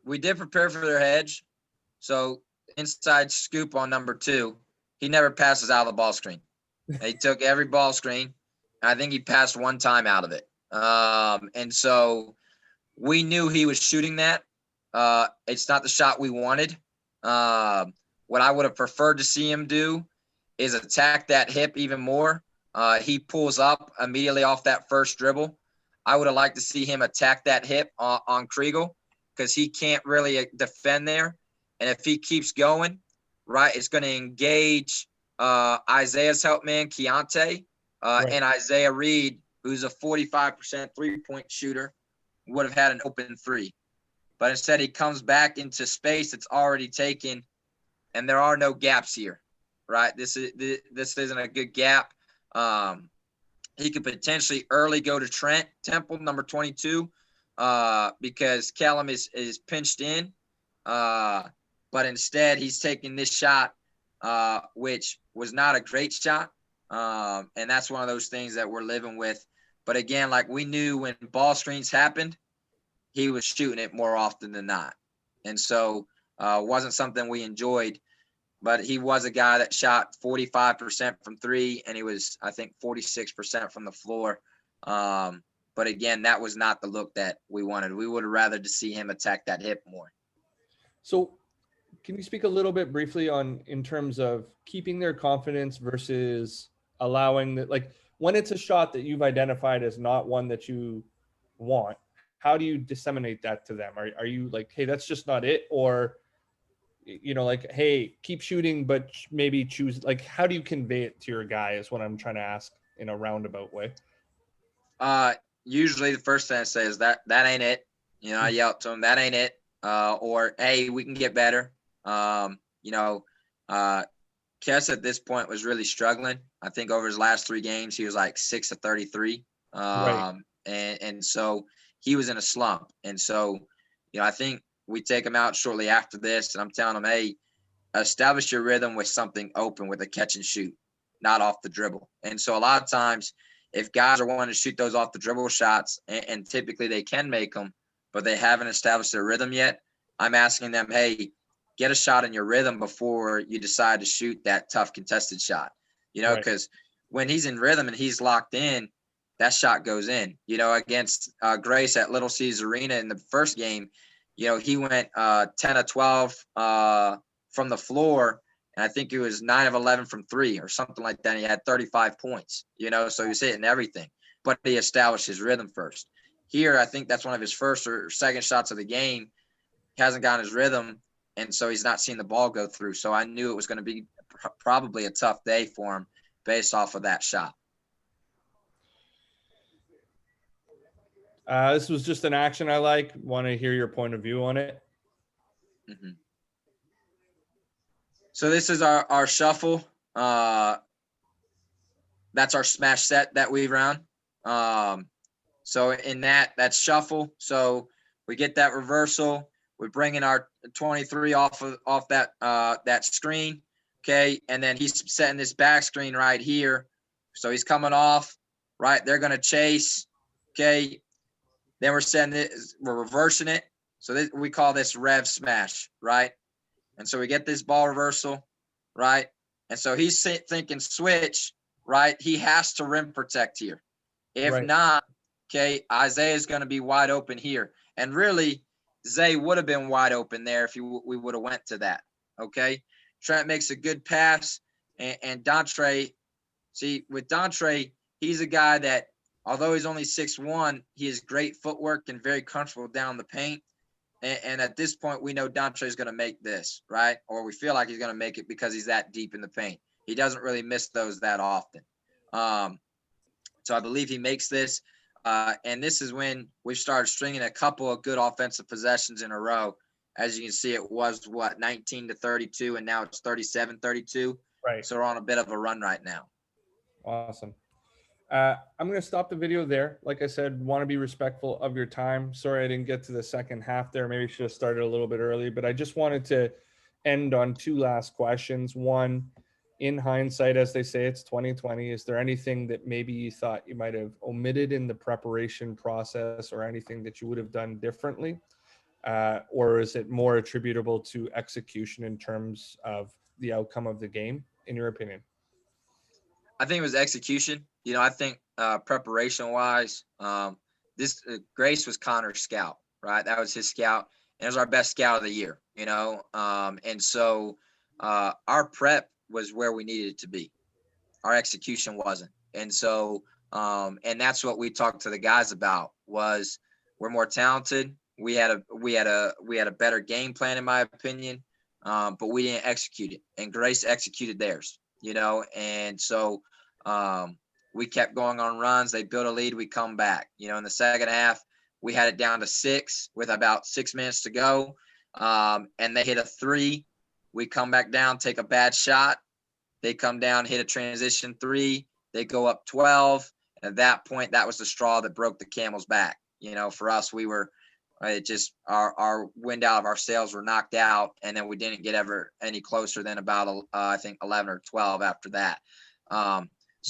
We did prepare for their hedge. So inside scoop on number 2, he never passes out of the ball screen. He took every ball screen. I think he passed one time out of it. And so we knew he was shooting that. It's not the shot we wanted. What I would have preferred to see him do is attack that hip even more. He pulls up immediately off that first dribble. I would have liked to see him attack that hip on Kriegel because he can't really defend there. And if he keeps going, right, it's going to engage Isaiah's help man, Keontae, Right. and Isaiah Reed, who's a 45% three-point shooter, would have had an open 3. But instead he comes back into space that's already taken, and there are no gaps here, right? This isn't a good gap. He could potentially early go to Trent Temple, number 22, because Callum is pinched in. But instead he's taking this shot, which was not a great shot. And that's one of those things that we're living with. But again, like we knew when ball screens happened, he was shooting it more often than not. And so wasn't something we enjoyed, but he was a guy that shot 45% from 3, and he was, I think, 46% from the floor. But again, that was not the look that we wanted. We would have rather to see him attack that hip more. So can you speak a little bit briefly in terms of keeping their confidence versus allowing that, like when it's a shot that you've identified as not one that you want, how do you disseminate that to them? Are you like, hey, that's just not it? Or, like, hey, keep shooting, but maybe choose, like, how do you convey it to your guy is what I'm trying to ask in a roundabout way? Usually the first thing I say is that ain't it. I yell to him, that ain't it. Or, hey, we can get better. Kess at this point was really struggling. I think over his last 3 games, he was like 6 of 33. Right. And so he was in a slump. And so, I think we take him out shortly after this, and I'm telling him, hey, establish your rhythm with something open, with a catch and shoot, not off the dribble. And so a lot of times, if guys are wanting to shoot those off the dribble shots, and typically they can make them, but they haven't established their rhythm yet, I'm asking them, hey, get a shot in your rhythm before you decide to shoot that tough contested shot, because when he's in rhythm and he's locked in, that shot goes in. Against Grace at Little Caesars Arena in the first game, he went 10 of 12 from the floor, and I think he was 9 of 11 from 3 or something like that. And he had 35 points, so he was hitting everything, but he established his rhythm first. Here, I think that's one of his first or second shots of the game. He hasn't gotten his rhythm, and so he's not seeing the ball go through. So I knew it was going to be probably a tough day for him based off of that shot. This was just an action I like. Want to hear your point of view on it? Mm-hmm. So this is our shuffle. That's our smash set that we run. So in that's shuffle. So we get that reversal. We bring in our 23 off that screen. Okay. And then he's setting this back screen right here. So he's coming off, right? They're going to chase. Okay. Then we're reversing it. So we call this rev smash, right? And so we get this ball reversal, right? And so he's thinking switch, right? He has to rim protect here. If not, okay, Isaiah's going to be wide open here. And really, Zay would have been wide open there if we would have went to that, okay? Trent makes a good pass, and Dontre, see, with Dontre, he's a guy that, although he's only 6'1", he has great footwork and very comfortable down the paint. And at this point, we know Dontre is going to make this, right? Or we feel like he's going to make it because he's that deep in the paint. He doesn't really miss those that often. So I believe he makes this. And this is when we started stringing a couple of good offensive possessions in a row. As you can see, it was 19 to 32, and now it's 37-32. Right. So we're on a bit of a run right now. Awesome. I'm going to stop the video there. Like I said, want to be respectful of your time. Sorry I didn't get to the second half there. Maybe should have started a little bit early, but I just wanted to end on 2 last questions. One, in hindsight, as they say, it's 2020. Is there anything that maybe you thought you might have omitted in the preparation process, or anything that you would have done differently? Or is it more attributable to execution in terms of the outcome of the game, in your opinion? I think it was execution. I think preparation wise, this Grace was Connor's scout, right? That was his scout, and it was our best scout of the year, and so our prep was where we needed it to be. Our execution wasn't. And so, and that's what we talked to the guys about, was we're more talented. We had a better game plan, in my opinion, but we didn't execute it. And Grace executed theirs, and so we kept going on runs. They built a lead. We come back. In the second half, we had it down to 6 with about 6 minutes to go, and they hit a 3. We come back down, take a bad shot. They come down, hit a transition 3. They go up 12. And at that point, that was the straw that broke the camel's back. For us, we were our wind out of our sails were knocked out, and then we didn't get ever any closer than about I think 11 or 12 after that.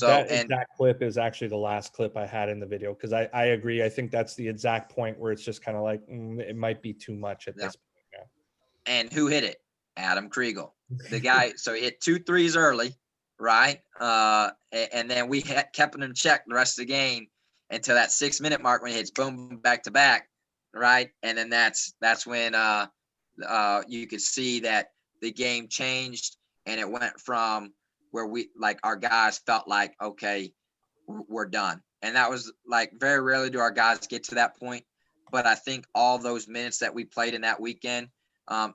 That exact clip is actually the last clip I had in the video, because I agree. I think that's the exact point where it's just kind of like it might be too much at this point now. And who hit it? Adam Kriegel, the guy. So he hit 2 threes early, right? And then we kept him in check the rest of the game until that 6-minute mark when he hits boom back to back, right? And then that's when you could see that the game changed, and it went from where our guys felt like, okay, we're done. And that was very rarely do our guys get to that point. But I think all those minutes that we played in that weekend,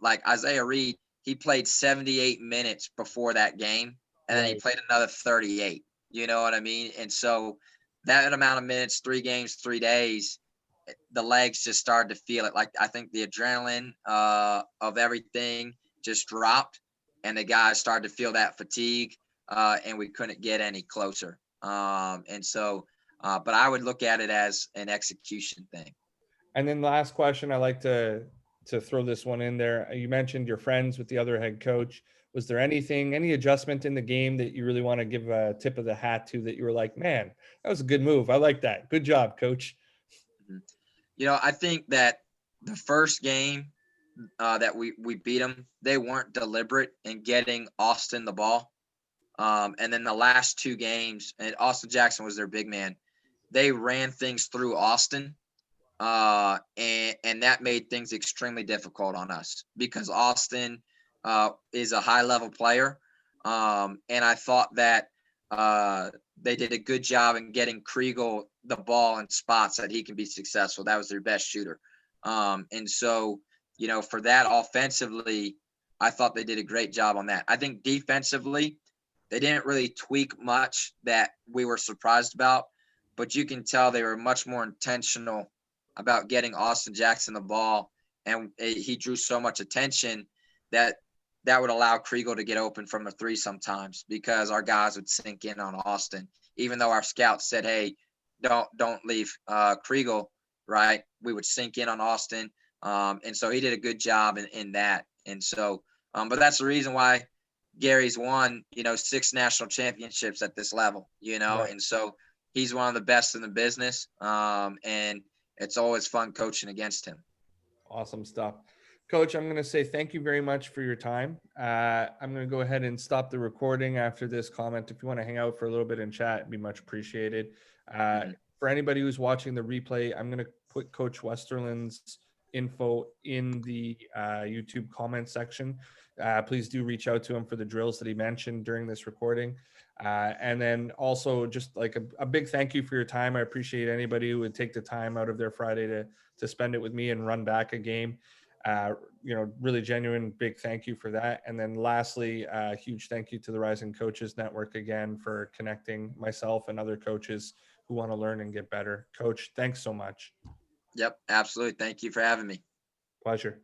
like Isaiah Reed, he played 78 minutes before that game, and then he played another 38. You know what I mean? And so that amount of minutes, 3 games, 3 days, the legs just started to feel it. Like I think the adrenaline of everything just dropped, and the guys started to feel that fatigue, and we couldn't get any closer. And so, but I would look at it as an execution thing. And then the last question, I like to throw this one in there. You mentioned your friends with the other head coach. Was there anything, any adjustment in the game that you really want to give a tip of the hat to that you were like, man, that was a good move. I like that. Good job, coach. Mhm. I think that the first game that we beat them, they weren't deliberate in getting Austin the ball. And then the last 2 games, and Austin Jackson was their big man. They ran things through Austin, and that made things extremely difficult on us because Austin is a high level player, and I thought that they did a good job in getting Kriegel the ball in spots that he can be successful. That was their best shooter, and so for that offensively, I thought they did a great job on that. I think defensively, they didn't really tweak much that we were surprised about, but you can tell they were much more intentional about getting Austin Jackson the ball, and he drew so much attention that that would allow Kriegel to get open from the three sometimes because our guys would sink in on Austin, even though our scouts said, "Hey, don't leave Kriegel." Right, we would sink in on Austin, and so he did a good job in that. And so, but that's the reason why Gary's won, 6 national championships at this level, Right. and so he's one of the best in the business. And it's always fun coaching against him. Awesome stuff. Coach, I'm going to say thank you very much for your time. I'm going to go ahead and stop the recording after this comment. If you want to hang out for a little bit and chat, it'd be much appreciated. Mhm. For anybody who's watching the replay, I'm going to put Coach Westerlund's info in the YouTube comment section. Please do reach out to him for the drills that he mentioned during this recording. And then also just like a big thank you for your time. I appreciate anybody who would take the time out of their Friday to spend it with me and run back a game. Really genuine, big thank you for that. And then lastly, huge thank you to the Rising Coaches Network again for connecting myself and other coaches who want to learn and get better. Coach, thanks so much. Yep, absolutely. Thank you for having me. Pleasure.